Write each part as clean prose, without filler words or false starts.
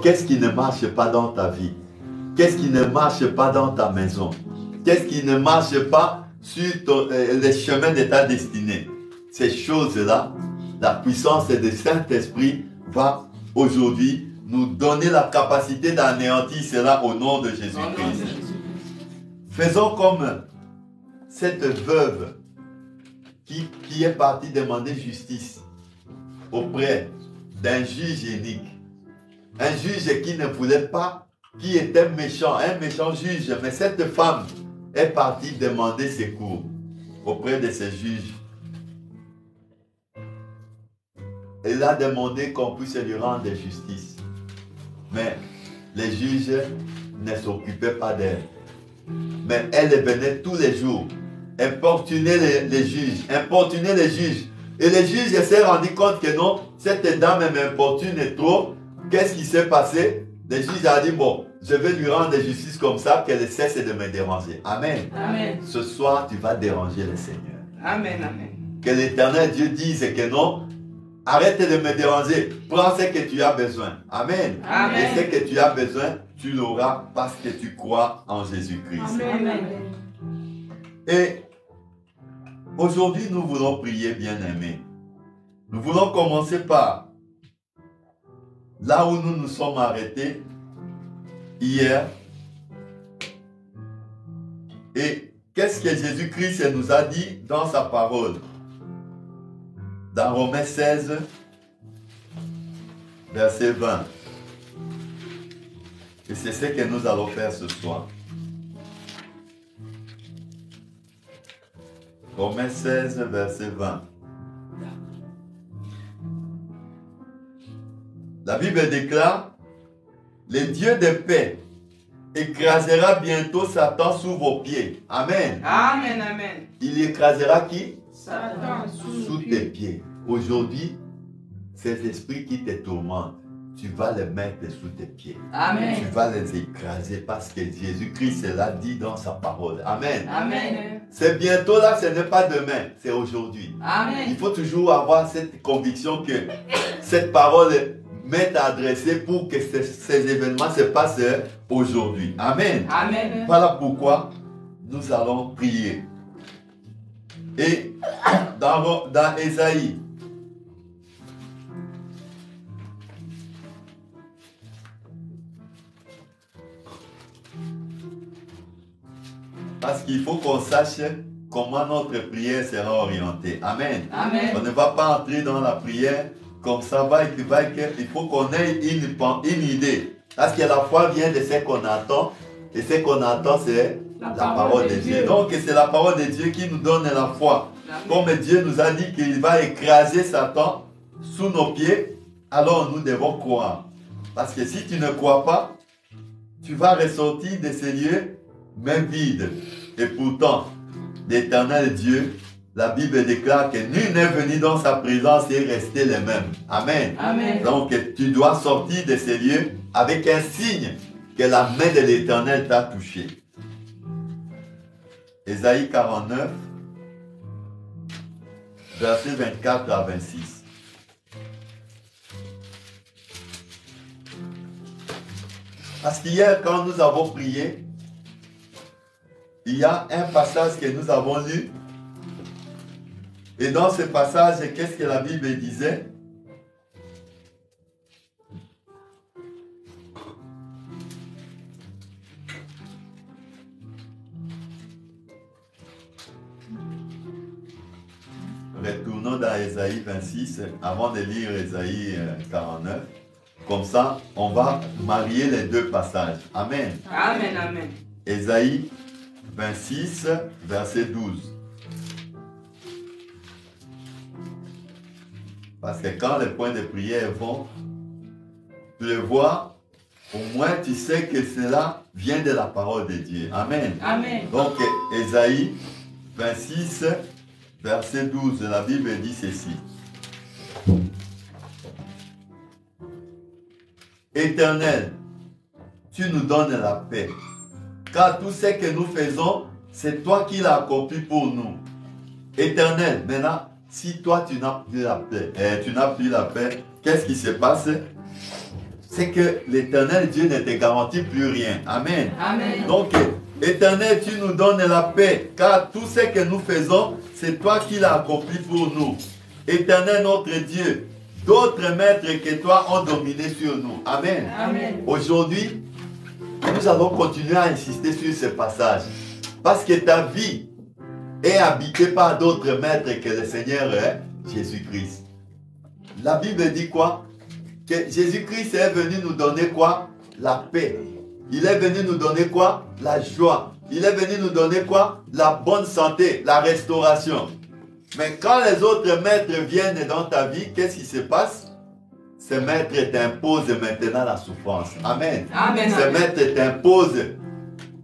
Qu'est-ce qui ne marche pas dans ta vie? Qu'est-ce qui ne marche pas dans ta maison? Qu'est-ce qui ne marche pas sur les chemins de ta destinée? Ces choses-là, la puissance du Saint-Esprit va aujourd'hui nous donner la capacité d'anéantir cela au nom de Jésus-Christ. Faisons comme cette veuve qui est partie demander justice auprès d'un juge inique. Un juge qui ne voulait pas, qui était méchant, un méchant juge. Mais cette femme est partie demander secours auprès de ce juge. Elle a demandé qu'on puisse lui rendre justice. Mais les juges ne s'occupaient pas d'elle. Mais elle venait tous les jours importuner les juges, importuner les juges. Et les juges s'est rendu compte que non, cette dame m'importune trop. Qu'est-ce qui s'est passé? Le juge a dit, bon, je vais lui rendre justice comme ça, qu'elle cesse de me déranger. Amen. Amen. Ce soir, tu vas déranger le Seigneur. Amen, amen. Que l'Éternel Dieu dise que non, arrête de me déranger, prends ce que tu as besoin. Amen. Amen. Et ce que tu as besoin, tu l'auras parce que tu crois en Jésus-Christ. Amen. Et aujourd'hui, nous voulons prier, bien-aimés. Nous voulons commencer par là où nous nous sommes arrêtés hier. Et qu'est-ce que Jésus-Christ nous a dit dans sa parole? Dans Romains 16, verset 20. Et c'est ce que nous allons faire ce soir. Romains 16, verset 20. La Bible déclare, le Dieu de paix écrasera bientôt Satan sous vos pieds. Amen. Amen, amen. Il écrasera qui? Satan Sous tes pieds. Aujourd'hui, ces esprits qui te tourmentent, tu vas les mettre sous tes pieds. Amen. Tu vas les écraser parce que Jésus-Christ l'a dit dans sa parole. Amen. Amen. C'est bientôt là, ce n'est pas demain, c'est aujourd'hui. Amen. Il faut toujours avoir cette conviction que cette parole m'est adressée pour que ces événements se passent aujourd'hui. Amen. Amen. Voilà pourquoi nous allons prier. Et dans Ésaïe, parce qu'il faut qu'on sache comment notre prière sera orientée. Amen. Amen. On ne va pas entrer dans la prière comme ça, va. Il faut qu'on ait une idée. Parce que la foi vient de ce qu'on attend. Et ce qu'on attend, c'est la parole de Dieu. Donc, c'est la parole de Dieu qui nous donne la foi. Amen. Comme Dieu nous a dit qu'il va écraser Satan sous nos pieds, alors nous devons croire. Parce que si tu ne crois pas, tu vas ressortir de ces lieux, main vide. Et pourtant, l'Éternel Dieu, la Bible déclare que nul n'est venu dans sa présence et rester le même. Amen. Amen. Donc, tu dois sortir de ces lieux avec un signe que la main de l'Éternel t'a touché. Ésaïe 49, versets 24 à 26. Parce qu'hier, quand nous avons prié, il y a un passage que nous avons lu. Et dans ce passage, qu'est-ce que la Bible disait? Retournons dans Ésaïe 26, avant de lire Ésaïe 49. Comme ça, on va marier les deux passages. Amen. Amen, amen. Ésaïe 26, verset 12. Parce que quand les points de prière vont, tu le vois, au moins tu sais que cela vient de la parole de Dieu. Amen. Amen. Donc, Ésaïe 26, verset 12, la Bible dit ceci. Éternel, tu nous donnes la paix. Car tout ce que nous faisons, c'est toi qui l'as accompli pour nous. Éternel, maintenant, si toi tu n'as plus la paix, qu'est-ce qui se passe? c'est que l'Éternel Dieu ne te garantit plus rien. Amen. Amen. Donc, Éternel, tu nous donnes la paix, car tout ce que nous faisons, c'est toi qui l'as accompli pour nous. Éternel notre Dieu, d'autres maîtres que toi ont dominé sur nous. Amen. Amen. Aujourd'hui, nous allons continuer à insister sur ce passage, parce que ta vie est habitée par d'autres maîtres que le Seigneur Jésus-Christ. La Bible dit quoi? Que Jésus-Christ est venu nous donner quoi? La paix. Il est venu nous donner quoi? La joie. Il est venu nous donner quoi? La bonne santé, la restauration. Mais quand les autres maîtres viennent dans ta vie, qu'est-ce qui se passe? Ces maîtres t'imposent maintenant la souffrance. Amen. Amen. Ces maîtres t'imposent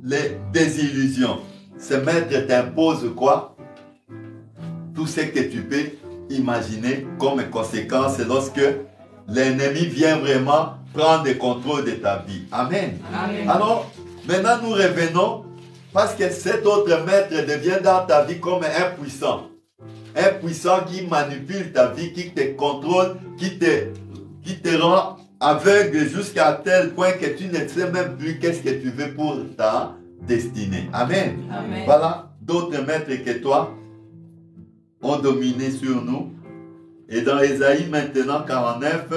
les désillusions. Ces maîtres t'imposent quoi? Tout ce que tu peux imaginer comme conséquence lorsque l'ennemi vient vraiment prendre le contrôle de ta vie. Amen. Amen. Alors, maintenant nous revenons parce que cet autre maître devient dans ta vie comme un puissant. Un puissant qui manipule ta vie, qui te contrôle, qui te rend aveugle jusqu'à tel point que tu ne sais même plus qu'est-ce que tu veux pour ta destinée. Amen. Amen. Voilà, d'autres maîtres que toi ont dominé sur nous. Et dans Ésaïe maintenant 49,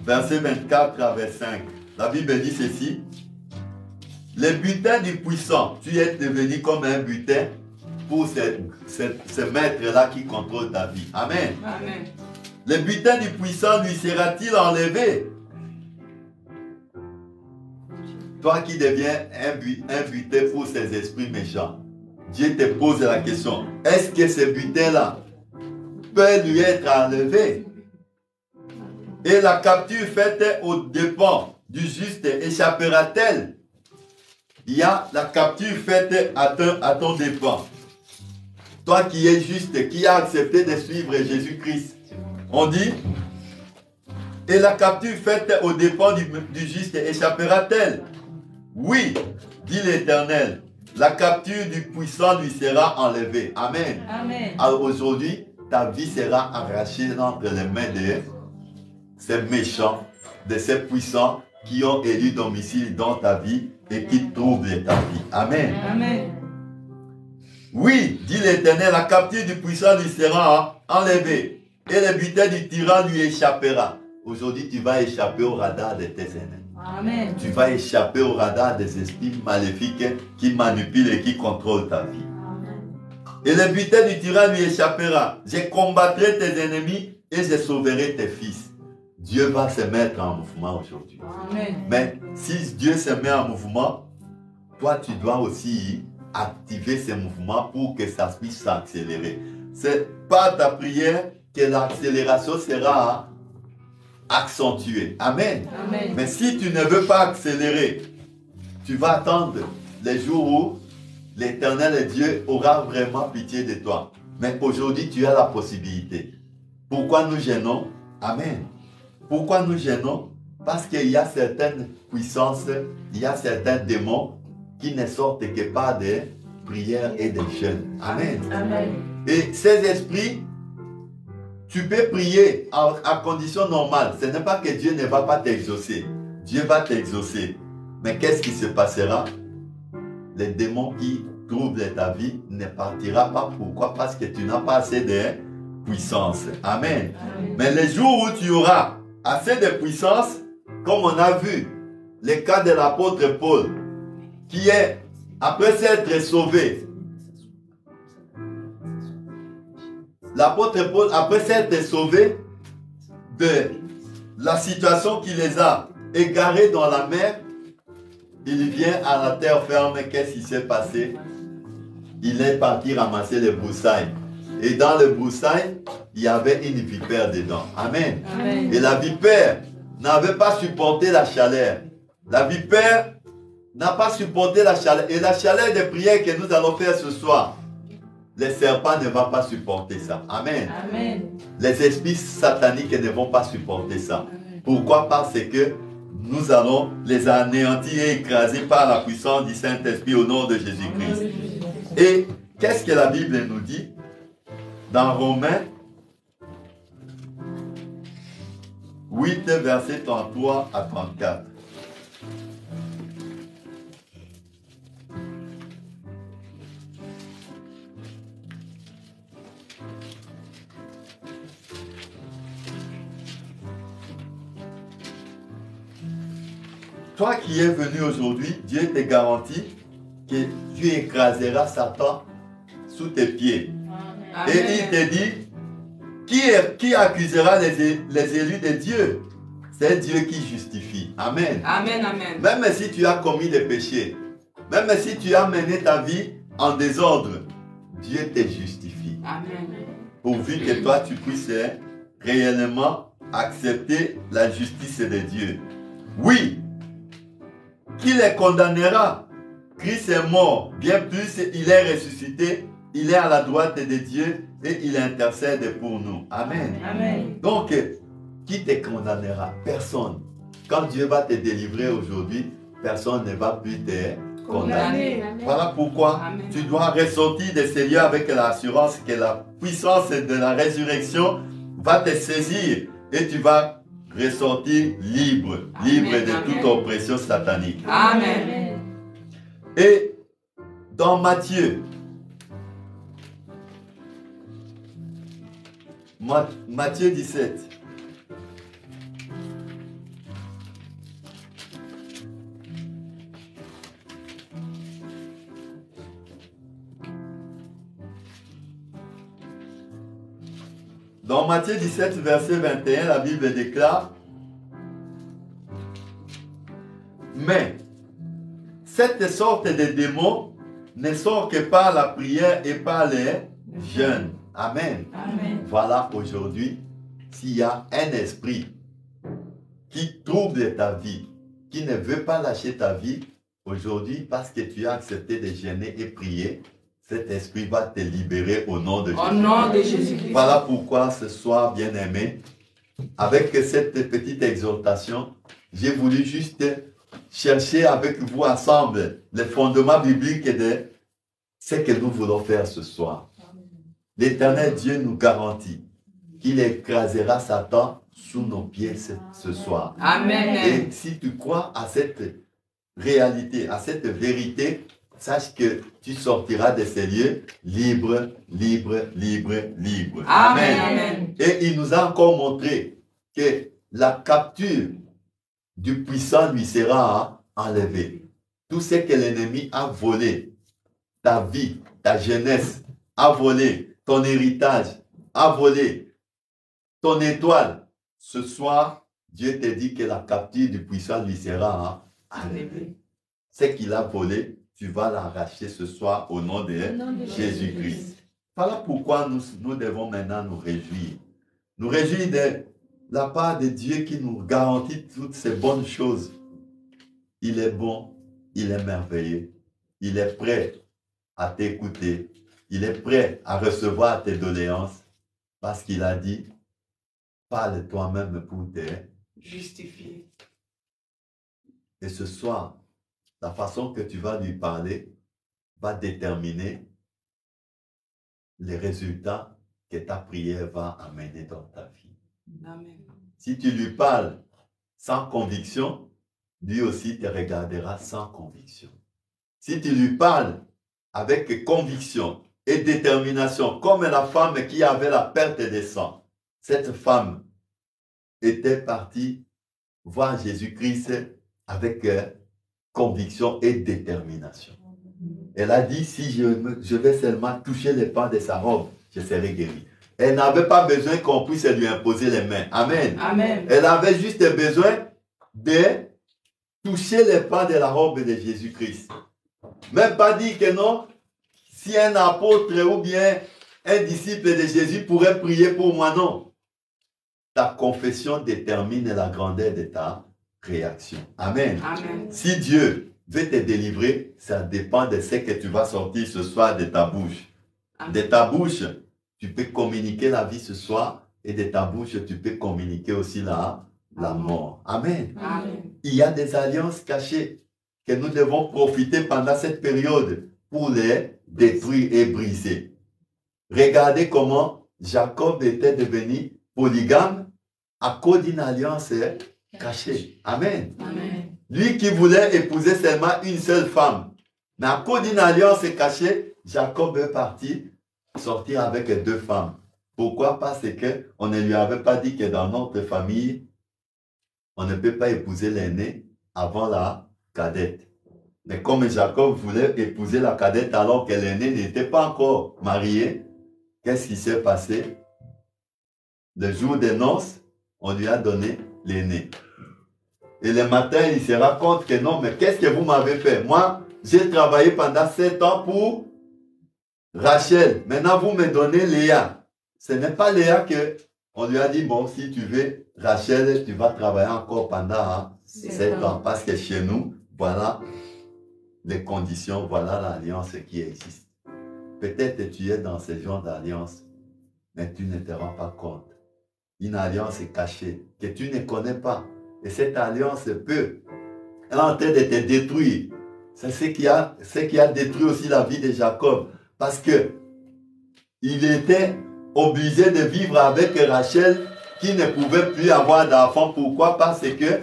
verset 24 à 25, la Bible dit ceci. Le butin du puissant, tu es devenu comme un butin pour ce maître-là qui contrôle ta vie. Amen. Amen. Le butin du puissant lui sera-t-il enlevé? Toi qui deviens un butin pour ces esprits méchants, Dieu te pose la question, est-ce que ce butin-là peut lui être enlevé? Et la capture faite aux dépens du juste échappera-t-elle? Il y a la capture faite à ton dépens. Toi qui es juste, qui as accepté de suivre Jésus-Christ. On dit, et la capture faite aux dépens du juste échappera-t-elle? Oui, dit l'Éternel, la capture du puissant lui sera enlevée. Amen. Amen. Alors aujourd'hui, ta vie sera arrachée entre les mains de ces méchants, de ces puissants qui ont élu domicile dans ta vie et qui troublent ta vie. Amen. Amen. Oui, dit l'Éternel, la capture du puissant lui sera enlevée et le butin du tyran lui échappera. Aujourd'hui, tu vas échapper au radar de tes ennemis. Amen. Tu vas échapper au radar des esprits maléfiques qui manipulent et qui contrôlent ta vie. Et le butin du tyran lui échappera. Je combattrai tes ennemis et je sauverai tes fils. Dieu va se mettre en mouvement aujourd'hui. Amen. Mais si Dieu se met en mouvement, toi tu dois aussi activer ce mouvement pour que ça puisse s'accélérer. C'est par ta prière que l'accélération sera accentuée. Amen. Amen. Mais si tu ne veux pas accélérer, tu vas attendre les jours où l'Éternel Dieu aura vraiment pitié de toi. Mais aujourd'hui, tu as la possibilité. Pourquoi nous gênons? Amen. Pourquoi nous gênons? Parce qu'il y a certaines puissances, il y a certains démons qui ne sortent que par des prières et des jeûnes. Amen. Amen. Et ces esprits, tu peux prier à condition normale. Ce n'est pas que Dieu ne va pas t'exaucer. Dieu va t'exaucer. Mais qu'est-ce qui se passera? Les démons qui troublent ta vie ne partira pas. Pourquoi? Parce que tu n'as pas assez de puissance. Amen. Amen. Mais les jours où tu auras assez de puissance, comme on a vu le cas de l'apôtre Paul, qui est, après s'être sauvé, l'apôtre Paul, après s'être sauvé de la situation qui les a égarés dans la mer, il vient à la terre ferme. Qu'est-ce qui s'est passé? Il est parti ramasser les broussailles. Et dans le broussailles, il y avait une vipère dedans. Amen. Amen. Et la vipère n'avait pas supporté la chaleur. La vipère n'a pas supporté la chaleur. Et la chaleur des prières que nous allons faire ce soir, les serpents ne vont pas supporter ça. Amen. Amen. Les esprits sataniques ne vont pas supporter ça. Pourquoi? Parce que nous allons les anéantir et écraser par la puissance du Saint-Esprit au nom de Jésus-Christ. Et qu'est-ce que la Bible nous dit? Dans Romains, 8, versets 33 à 34. Toi qui es venu aujourd'hui, Dieu te garantit que tu écraseras Satan sous tes pieds. Amen. Et il te dit, qui accusera les élus de Dieu? C'est Dieu qui justifie. Amen. Amen, amen. Même si tu as commis des péchés, même si tu as mené ta vie en désordre, Dieu te justifie. Amen. Pourvu que toi tu puisses réellement accepter la justice de Dieu. Oui, qui les condamnera? Christ est mort, bien plus, il est ressuscité, il est à la droite de Dieu et il intercède pour nous. Amen. Amen. Donc, qui te condamnera? Personne. Quand Dieu va te délivrer aujourd'hui, personne ne va plus te condamner. Voilà pourquoi Amen. tu dois ressortir de ces lieux avec l'assurance que la puissance de la résurrection va te saisir et tu vas ressortir libre, libre Amen, de amen. toute oppression satanique. Amen. Et dans Matthieu, Matthieu 17, dans Matthieu 17, verset 21, la Bible déclare: mais cette sorte de démons ne sort que par la prière et par les jeûnes. Amen. Amen. Voilà aujourd'hui, s'il y a un esprit qui trouble ta vie, qui ne veut pas lâcher ta vie, aujourd'hui, parce que tu as accepté de jeûner et prier, cet esprit va te libérer au nom de Jésus. Au nom de Jésus-Christ. Voilà pourquoi ce soir, bien-aimé, avec cette petite exhortation, j'ai voulu juste chercher avec vous ensemble les fondements bibliques de ce que nous voulons faire ce soir. L'Éternel Dieu nous garantit qu'il écrasera Satan sous nos pieds ce soir. Amen. Et si tu crois à cette réalité, à cette vérité, sache que tu sortiras de ces lieux libre, libre, libre, libre. Amen. Amen. Et il nous a encore montré que la capture du puissant lui sera enlevée. Tout ce que l'ennemi a volé, ta vie, ta jeunesse, a volé ton héritage, a volé ton étoile. Ce soir, Dieu te dit que la capture du puissant lui sera enlevée. Ce qu'il a volé, tu vas l'arracher ce soir au nom de Jésus-Christ. Voilà pourquoi nous devons maintenant nous réjouir. Nous réjouir de la part de Dieu qui nous garantit toutes ces bonnes choses. Il est bon, il est merveilleux, il est prêt à t'écouter, il est prêt à recevoir tes doléances parce qu'il a dit, parle toi-même pour te Justifié. Et ce soir, la façon que tu vas lui parler va déterminer les résultats que ta prière va amener dans ta vie. Amen. Si tu lui parles sans conviction, lui aussi te regardera sans conviction. Si tu lui parles avec conviction et détermination, comme la femme qui avait la perte de sang, cette femme était partie voir Jésus-Christ avec conviction et détermination. Elle a dit, si je vais seulement toucher les pans de sa robe, je serai guéri. Elle n'avait pas besoin qu'on puisse lui imposer les mains. Amen. Amen. Elle avait juste besoin de toucher les pans de la robe de Jésus-Christ. Même pas dire que non, si un apôtre ou bien un disciple de Jésus pourrait prier pour moi, non. Ta confession détermine la grandeur de ta réaction. Amen. Amen. Si Dieu veut te délivrer, ça dépend de ce que tu vas sortir ce soir de ta bouche. Amen. De ta bouche, tu peux communiquer la vie ce soir et de ta bouche, tu peux communiquer aussi la mort. Amen. Amen. Il y a des alliances cachées que nous devons profiter pendant cette période pour les détruire et briser. Regardez comment Jacob était devenu polygame à cause d'une alliance cachée. Amen. Amen. Lui qui voulait épouser seulement une seule femme. Mais à cause d'une alliance cachée, Jacob est parti sortir avec 2 femmes. Pourquoi? Parce qu'on ne lui avait pas dit que dans notre famille, on ne peut pas épouser l'aînée avant la cadette. Mais comme Jacob voulait épouser la cadette alors que l'aînée n'était pas encore mariée, qu'est-ce qui s'est passé? Le jour des noces, on lui a donné l'aîné. Et le matin, il se rend compte que non, mais qu'est-ce que vous m'avez fait? Moi, j'ai travaillé pendant 7 ans pour Rachel. Maintenant, vous me donnez Léa. Ce n'est pas Léa que on lui a dit, bon, si tu veux Rachel, tu vas travailler encore pendant 7 ans. Parce que chez nous, voilà les conditions, voilà l'alliance qui existe. Peut-être tu es dans ce genre d'alliance, mais tu ne te rends pas compte. Une alliance cachée que tu ne connais pas. Et cette alliance peut être en train de te détruire. C'est ce qui a détruit aussi la vie de Jacob. Parce que il était obligé de vivre avec Rachel qui ne pouvait plus avoir d'enfant. Pourquoi? Parce que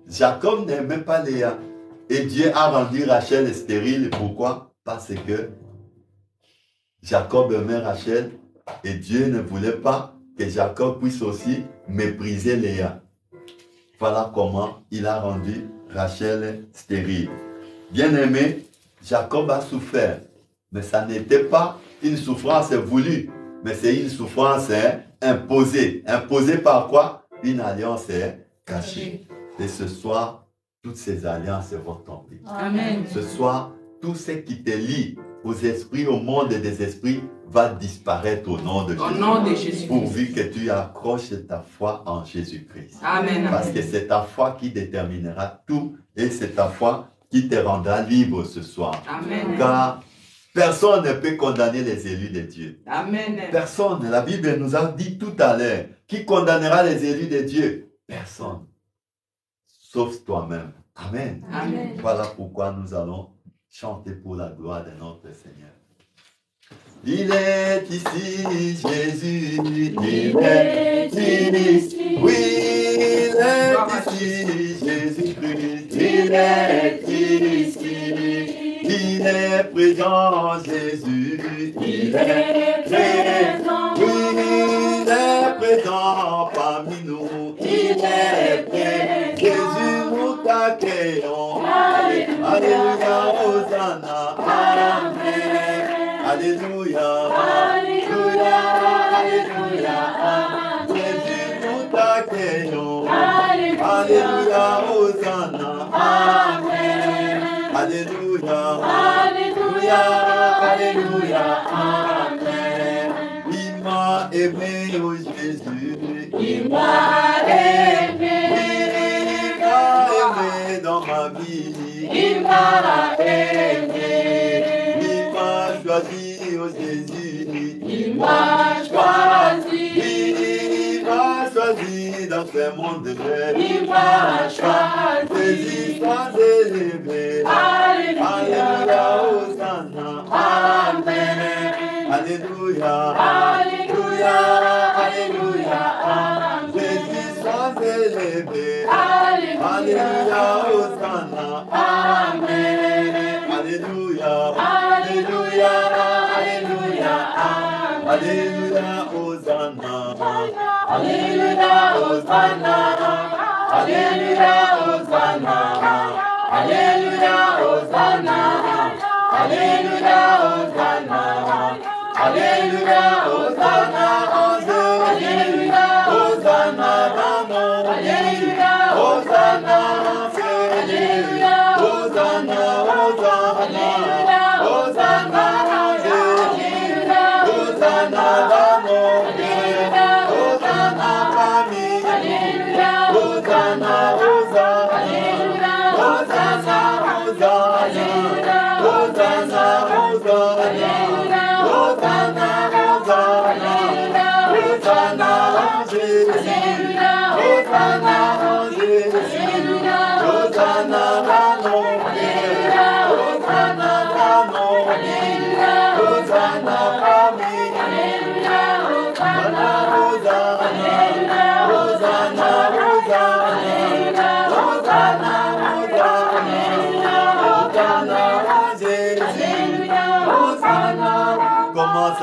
Jacob n'aimait pas Léa. Et Dieu a rendu Rachel stérile. Pourquoi? Parce que Jacob aimait Rachel et Dieu ne voulait pas que Jacob puisse aussi mépriser Léa. Voilà comment il a rendu Rachel stérile. Bien-aimé, Jacob a souffert, mais ça n'était pas une souffrance voulue, mais c'est une souffrance imposée. Imposée par quoi? Une alliance cachée. Et ce soir, toutes ces alliances vont tomber. Amen. Ce soir, tout ce qui te lie aux esprits, au monde des esprits, va disparaître au nom de Jésus. Au nom de Jésus. Pourvu que tu accroches ta foi en Jésus-Christ. Amen. Parce que c'est ta foi qui déterminera tout et c'est ta foi qui te rendra libre ce soir. Amen. Car personne ne peut condamner les élus de Dieu. Amen. Personne. La Bible nous a dit tout à l'heure, qui condamnera les élus de Dieu? Personne. Sauf toi-même. Amen. Amen. Voilà pourquoi nous allons chanter pour la gloire de notre Seigneur. Il est ici, Jésus, il est ici. Oui, il est ici, Jésus-Christ, il est ici. Il est présent, Jésus, il est présent. Oui, il est présent parmi nous, il est présent. Jésus, nous t'accueillons. Alléluia, Hosanna, Amen. Alléluia, Alléluia, Alléluia. Jésus, nous t'accueillons. Alléluia, Hosanna, Amen. Alléluia, Alléluia, Alléluia, Amen. Il m'a aimé, oh Jésus, il m'a aimé. Il m'a aimé dans ma vie, il m'a aimé. Il m'a choisi, oh Jésus, il m'a choisi. Il m'a choisi dans ce monde, il m'a choisi. Jésus sans élevé, Alléluia, Hosanna, Amen. Alléluia, Alléluia, Alléluia, Amen. Jésus sans élevé, Alléluia, Hosanna, Amen. Alléluia, Alléluia, Alléluia, Amen. Alléluia, Hosanna, Alléluia, Hosanna, Alléluia, Hosanna, Alléluia, Hosanna, Alléluia, Hosanna, Alléluia, Hosanna, Alléluia, Hosanna, Alléluia, Hosanna, Alléluia, Hosanna, Hosanna, Hosanna, Alléluia, Hosanna, Alléluia, Hosanna, famille, Alléluia, Hosanna, Hosanna, Alléluia, Hosanna, Hosanna, Hosanna, Hosanna, Hosanna, Hosanna, Hosanna, Hosanna,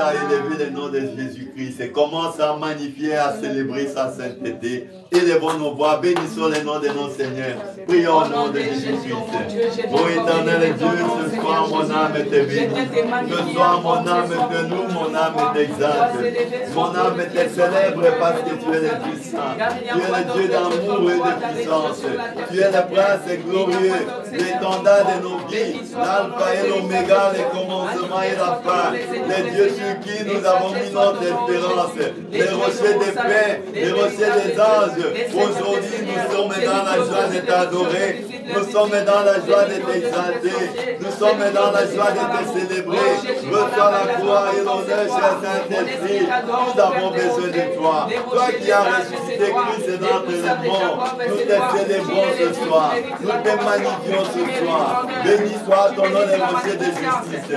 à élever le nom de Jésus-Christ et commence à magnifier, à célébrer sa sainteté. Élevons nos voix, bénissons le nom de nos seigneurs. Prions au nom de Jésus-Christ. Ô éternel Dieu, ce soir mon âme te bénit. Ce soir mon âme te loue, mon âme t'exalte. Mon âme te célèbre parce que tu es le Dieu saint. Tu es le Dieu d'amour et de puissance. Tu es le prince glorieux, l'étendard de nos vies, l'alpha et l'oméga, le commencement et la fin. Le Dieu sur qui nous avons mis notre espérance. Les rochers de paix, les rochers des anges. Aujourd'hui, nous sommes dans la joie de t'adorer. Nous sommes dans la joie de t'exalter. Nous sommes dans la joie de te célébrer. Reçois la gloire et l'honneur, cher Saint-Esprit. Nous avons besoin de toi. Toi qui as ressuscité Christ d'entre les morts, nous te célébrons ce soir. Nous te magnifions ce soir. Béni soit ton nom, les rochers de justice.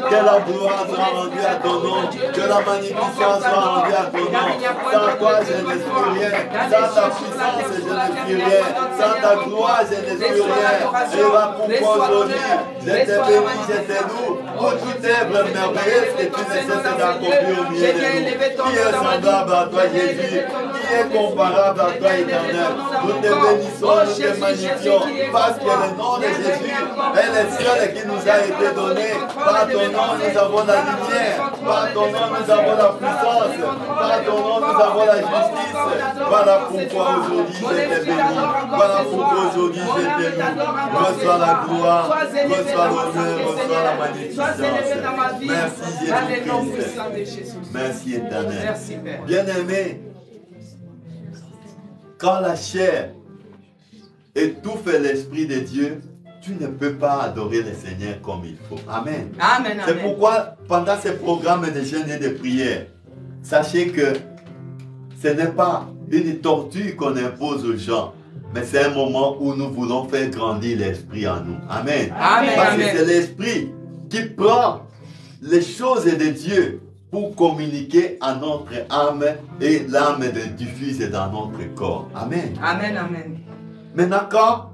Que la gloire soit rendue à ton nom. Que la magnificence soit rendue à ton nom. Sans toi, je ne suis rien. Sans ta puissance, je ne suis rien. Sans ta gloire, je ne suis rien. Et va pourquoi aujourd'hui, je te bénis, je te loue pour toute œuvre merveilleuse que tu ne cesses d'accomplir au milieu de nous. Qui est semblable à toi, Jésus? Qui est comparable à toi, éternel? Nous te bénissons, nous te magnifions, parce que le nom de Jésus est le seul qui nous a été donné. Par ton nom, nous avons la lumière. Par ton nom, nous avons la puissance. Par ton nom, nous avons la justice. Voilà pourquoi aujourd'hui je te bénis. Voilà pourquoi aujourd'hui je te loue. Reçois la gloire, reçois l'honneur, reçois la magnificence. Merci Jésus-Christ. Merci éternel. Bien-aimé, quand la chair étouffe l'Esprit de Dieu, tu ne peux pas adorer le Seigneur comme il faut. Amen. Amen. C'est pourquoi, pendant ces programmes de jeûne et de prière, sachez que ce n'est pas une torture qu'on impose aux gens, mais c'est un moment où nous voulons faire grandir l'Esprit en nous. Amen. Amen. Parce que c'est l'Esprit qui prend les choses de Dieu pour communiquer à notre âme et l'âme diffuse dans notre corps. Amen. Amen. Amen. Maintenant, quand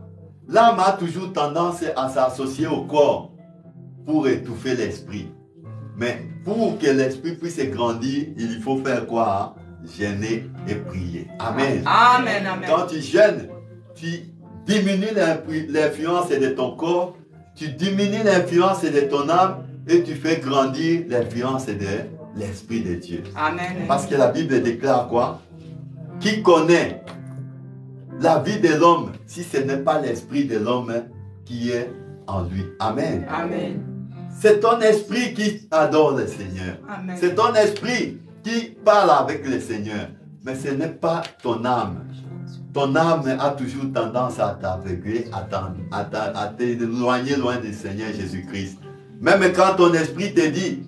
l'âme a toujours tendance à s'associer au corps pour étouffer l'esprit. Mais pour que l'esprit puisse grandir, il faut faire quoi? Jeûner et prier. Amen. Amen. Amen. Quand tu jeûnes, tu diminues l'influence de ton corps, tu diminues l'influence de ton âme et tu fais grandir l'influence de l'Esprit de Dieu. Amen. Parce que la Bible déclare quoi? Qui connaît la vie de l'homme si ce n'est pas l'esprit de l'homme qui est en lui? Amen. Amen. C'est ton esprit qui adore le Seigneur. Amen. C'est ton esprit qui parle avec le Seigneur. Mais ce n'est pas ton âme. Ton âme a toujours tendance à t'aveugler, à t'éloigner loin du Seigneur Jésus-Christ. Même quand ton esprit te dit,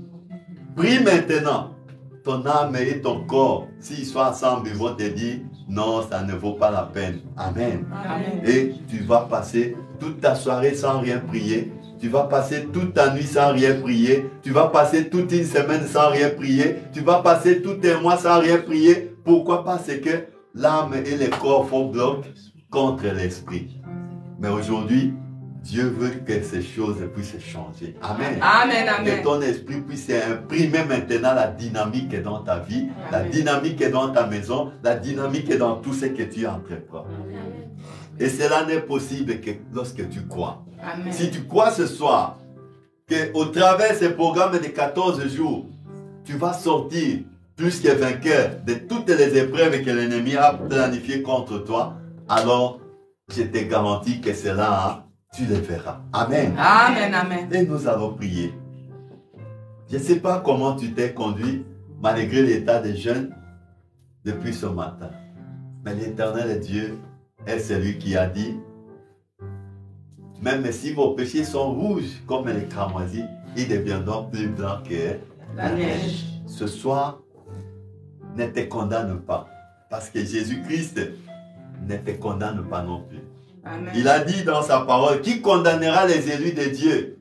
prie maintenant, ton âme et ton corps, s'ils sont ensemble, ils vont te dire, non, ça ne vaut pas la peine. Amen. Amen. Et tu vas passer toute ta soirée sans rien prier. Tu vas passer toute ta nuit sans rien prier. Tu vas passer toute une semaine sans rien prier. Tu vas passer tout un mois sans rien prier. Pourquoi? Parce que l'âme et le corps font bloc contre l'esprit. Mais aujourd'hui, Dieu veut que ces choses puissent changer. Amen. Amen. Amen. Que ton esprit puisse imprimer maintenant la dynamique dans ta vie, la dynamique dans ta maison, la dynamique dans tout ce que tu entreprends. Et cela n'est possible que lorsque tu crois. Amen. Si tu crois ce soir qu'au travers de ce programme de 14 jours, tu vas sortir plus que vainqueur de toutes les épreuves que l'ennemi a planifiées contre toi, alors je te garantis que cela, tu le verras. Amen. Amen. Amen. Et nous allons prier. Je ne sais pas comment tu t'es conduit malgré l'état de jeûne depuis ce matin. Mais l'Éternel Dieu est celui qui a dit, même si vos péchés sont rouges comme les cramoisis, ils deviendront plus blancs que La neige. Ce soir, ne te condamne pas. Parce que Jésus-Christ ne te condamne pas non plus. Amen. Il a dit dans sa parole, qui condamnera les élus de Dieu?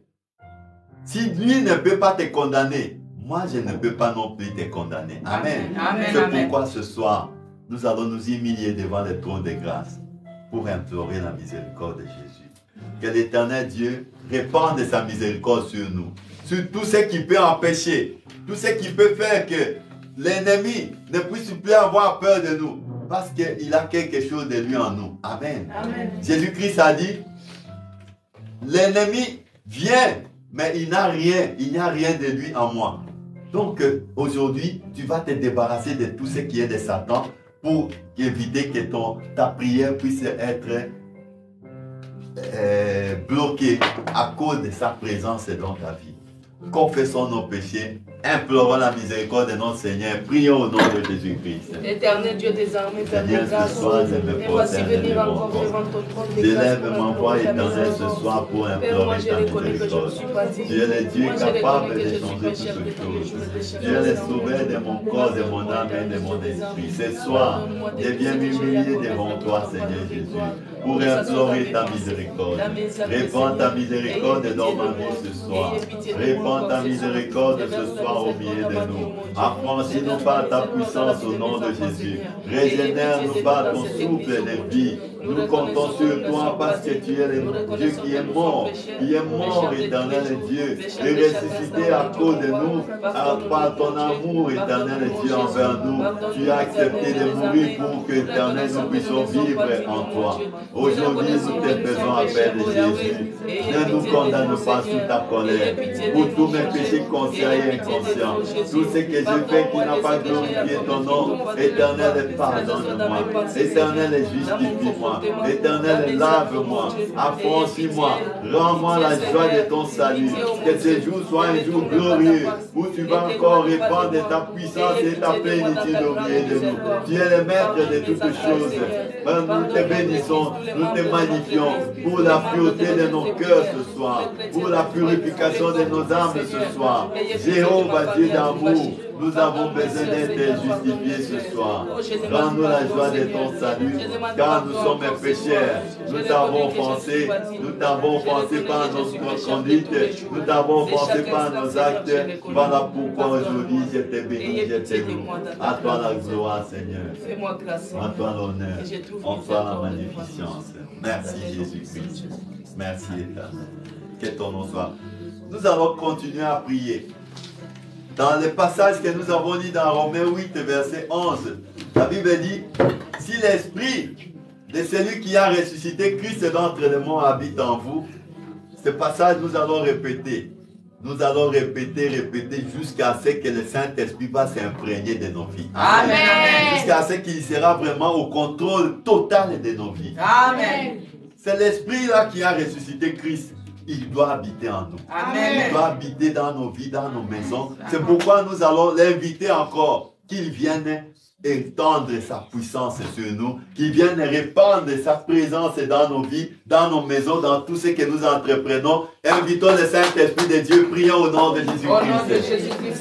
Si lui ne peut pas te condamner, moi je ne peux pas non plus te condamner. Amen. Amen. C'est Amen. pourquoi ce soir, nous allons nous humilier devant le trône de grâce pour implorer la miséricorde de Jésus. Que l'Éternel Dieu répande sa miséricorde sur nous. sur tout ce qui peut empêcher, tout ce qui peut faire que l'ennemi ne puisse plus avoir peur de nous. Parce qu'il a quelque chose de lui en nous. Amen. Amen. Jésus-Christ a dit, l'ennemi vient, mais il n'a rien. Il n'y a rien de lui en moi. Donc aujourd'hui, tu vas te débarrasser de tout ce qui est de Satan pour éviter que ta prière puisse être bloquée à cause de sa présence dans ta vie. Confessons nos péchés, implorons la miséricorde de notre Seigneur, prions au nom de Jésus-Christ. Éternel Dieu des armées, Père de Seigneur, grâce, ce soir, je me et voici prosterne venir devant encore toi. devant ton trône de grâce. J'élève pour ma voix implorer ta éternelle ce miséricorde. soir pour Père, moi implorer je ta reconnais que je ne miséricorde. suis pas digne. Tu es le Dieu Moi, je capable reconnais que de je suis changer pécheur, toutes que choses. je me déchire. Tu es le sauveur de mon corps, de mon âme et de mon esprit. Ce soir, je viens m'humilier devant toi, Seigneur Jésus, pour implorer ta miséricorde. Répands ta miséricorde dans ma vie ce soir. Répands ta miséricorde ce soir au milieu de nous. Affranchis-nous par ta puissance au nom de Jésus. Régénère-nous par ton souffle de vie. Nous comptons sur toi parce que tu es le Dieu qui est mort, éternel Dieu, et ressuscité à cause de nous, par ton amour, éternel Dieu, envers nous. Tu as accepté de mourir pour que, éternel, nous puissions vivre en toi. Aujourd'hui, nous te faisons appel de Jésus. Ne nous condamne pas sous ta colère. Pour tous mes péchés conscients et inconscients, tout ce que j'ai fait qui n'a pas glorifié ton nom, éternel, pardonne-moi. Éternel, justifie-moi. Éternel, lave-moi, affranchis-moi, rends-moi la joie de ton salut. Que ce jour soit un jour glorieux où tu vas encore répandre ta puissance et ta plénitude au milieu de nous. Tu es le maître de toutes choses. Nous te bénissons, nous te magnifions pour la pureté de nos cœurs ce soir, pour la purification de nos âmes ce soir. Jéhovah, Dieu d'amour, nous avons besoin d'être justifiés ce soir. Rends-nous la joie de ton salut, car nous sommes pécheurs. Nous t'avons offensé par notre conduite, nous t'avons offensé par nos actes. Voilà pourquoi aujourd'hui je te bénis, je te loue. À toi la gloire, Seigneur. À toi l'honneur. En toi la magnificence. Merci Jésus-Christ. Merci Éternel. Que ton nom soit. Nous allons continuer à prier. Dans le passage que nous avons lu dans Romains 8, verset 11, la Bible dit, si l'esprit de celui qui a ressuscité Christ d'entre les morts habite en vous, ce passage nous allons répéter. Nous allons répéter jusqu'à ce que le Saint-Esprit va s'imprégner de nos vies. Amen. Jusqu'à ce qu'il sera vraiment au contrôle total de nos vies. Amen. C'est l'Esprit là qui a ressuscité Christ. Il doit habiter en nous. Amen. Il doit habiter dans nos vies, dans nos maisons. C'est pourquoi nous allons l'inviter encore, qu'il vienne étendre sa puissance sur nous, qu'il vienne répandre sa présence dans nos vies, dans nos maisons, dans tout ce que nous entreprenons. Invitons le Saint-Esprit de Dieu, prions au nom de Jésus-Christ. Au nom de Jésus-Christ,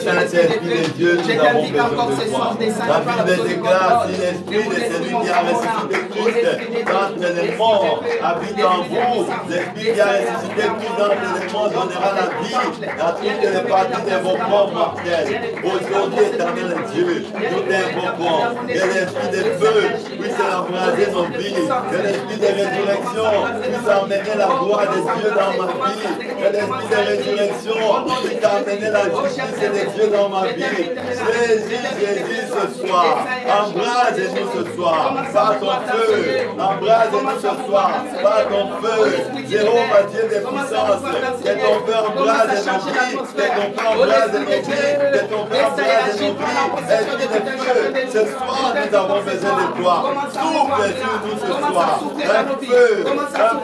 Saint-Esprit de Dieu, nous avons besoin de toi. La Bible déclare, si l'Esprit de celui qui a ressuscité Christ d'entre les morts habite en vous, l'Esprit qui a ressuscité Christ d'entre les morts donnera la vie à toutes les parties de vos corps mortels. Aujourd'hui, éternel Dieu, nous t'invoquons, que l'Esprit de feu puisse embraser nos vies, que l'Esprit de résurrection puisse emmener la gloire de Dieu dans ma vie, que l'Esprit de résurrection puisse amener la justice de Dieu dans ma vie. Jésus, ce soir, embrase-nous ce soir, par ton feu, embrase-nous ce soir, par ton feu, Jéhovah Dieu de puissance, que ton feu embrase nos vies, que ton feu embrase nos vies, que ton feu embrase nos vies. Esprit de feu, ce soir nous avons besoin de toi. Souffle sur nous ce soir. Un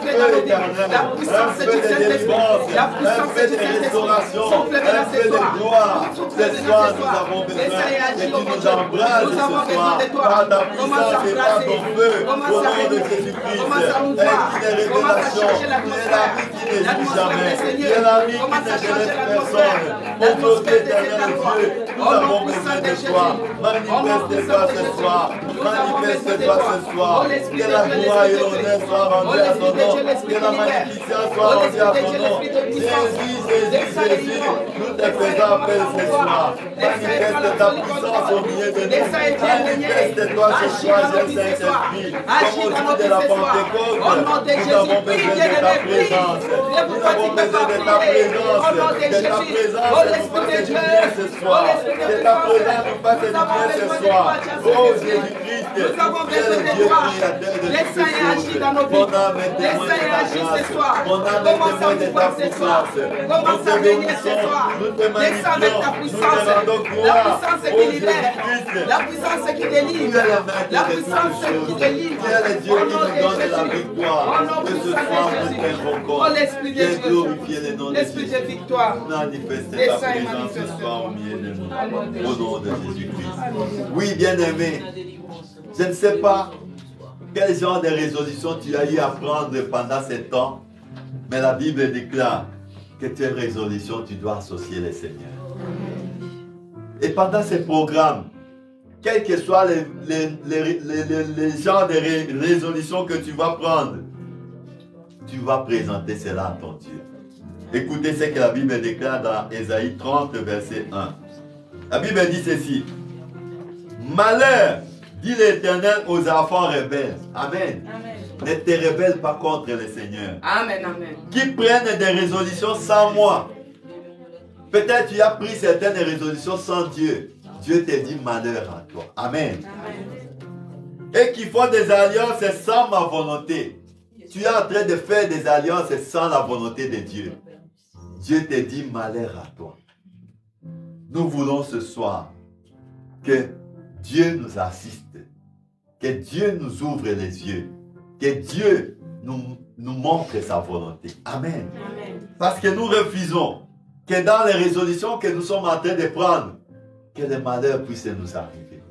feu éternel, un feu de délivrance, un feu de restauration, un feu de gloire. Ce soir nous avons besoin que tu nous embrases ce soir par ta puissance et par ton feu au nom de Jésus-Christ. Esprit de révélation, tu es l'ami qui ne joue jamais, tu es l'ami qui ne délaisse personne. Aujourd'hui, éternel Dieu, nous avons besoin de toi. Manifeste-toi ce soir. Manifeste-toi ce soir. Que la gloire et l'honneur soient rendus à ton nom. Que la magnificence soit rendue à ton nom. Jésus, Jésus, Jésus. Nous te faisons appel ce soir. Manifeste ta puissance au milieu de nous. Manifeste-toi ce soir, Saint-Esprit. Comme au jour de la Pentecôte, nous avons besoin de ta présence. Nous avons besoin de ta présence. Que ta présence nous fasse du bien ce soir. Que ta présence nous fasse du bien ce soir. Oh Jésus-Christ, tu es le Dieu créateur de toutes choses. Mon âme est témoin de ta grâce. Mon âme est témoin de ta puissance. Nous te bénissons, nous te magnifions, nous te rendons gloire. Oh Jésus-Christ, la puissance qui délivre, la puissance qui délivre. tu es le Dieu qui nous donne la victoire. Que ce soir nous t'invoquons. Viens glorifier le nom de L'esprit de Jésus. victoire. Manifeste ta présence ce soir au milieu de nous. Au nom de Jésus-Christ. Oui, bien-aimé, je ne sais pas quel genre de résolution tu as eu à prendre pendant ces temps, mais la Bible déclare que tes résolutions, tu dois associer le Seigneur. Et pendant ces programmes, quels que soient les genres de résolutions que tu vas prendre, tu vas présenter cela à ton Dieu. Écoutez ce que la Bible déclare dans Ésaïe 30, verset 1. La Bible dit ceci. Malheur, dit l'Éternel aux enfants rebelles. Amen. Amen. Ne te rebelle pas contre le Seigneur. Amen, amen. Qui prennent des résolutions sans moi. Peut-être tu as pris certaines résolutions sans Dieu. Dieu te dit malheur à toi. Amen. Amen. Et qui font des alliances sans ma volonté. Tu es en train de faire des alliances sans la volonté de Dieu. Dieu te dit malheur à toi. Nous voulons ce soir que Dieu nous assiste, que Dieu nous ouvre les yeux, que Dieu nous montre sa volonté. Amen. Amen. Parce que nous refusons que dans les résolutions que nous sommes en train de prendre, que les malheurs puissent nous arriver.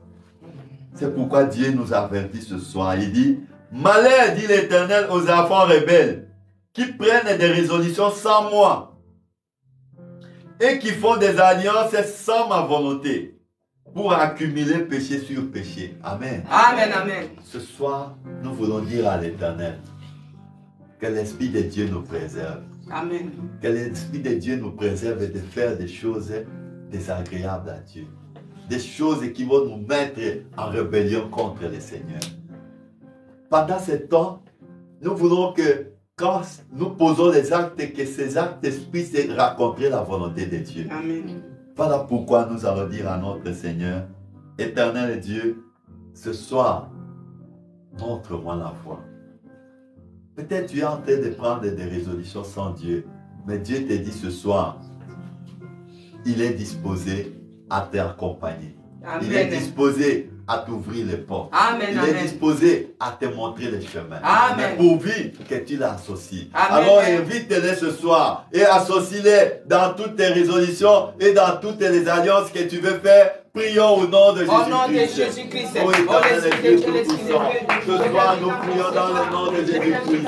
C'est pourquoi Dieu nous avertit ce soir. Il dit, malheur, dit l'Éternel aux enfants rebelles, qui prennent des résolutions sans moi et qui font des alliances sans ma volonté, pour accumuler péché sur péché. Amen. Amen, amen. Ce soir, nous voulons dire à l'Éternel que l'Esprit de Dieu nous préserve. Amen. Que l'Esprit de Dieu nous préserve de faire des choses désagréables à Dieu. Des choses qui vont nous mettre en rébellion contre le Seigneur. Pendant ce temps, nous voulons que quand nous posons les actes, que ces actes puissent raconter la volonté de Dieu. Amen. Voilà pourquoi nous allons dire à notre Seigneur, Éternel Dieu, ce soir, montre-moi la voie. Peut-être tu es en train de prendre des résolutions sans Dieu, mais Dieu te dit ce soir, il est disposé à t'accompagner. Il est disposé à t'ouvrir les portes. Amen, il amen. est disposé à te montrer le chemin. Amen. Mais pourvu que tu l'associes. Amen. Alors invite-les ce soir et associe-les dans toutes tes résolutions et dans toutes les alliances que tu veux faire. Prions au nom de Jésus-Christ. Au nom de Jésus-Christ. Oh, éternel Dieu Tout-Puissant, ce soir nous prions dans le nom de Jésus-Christ.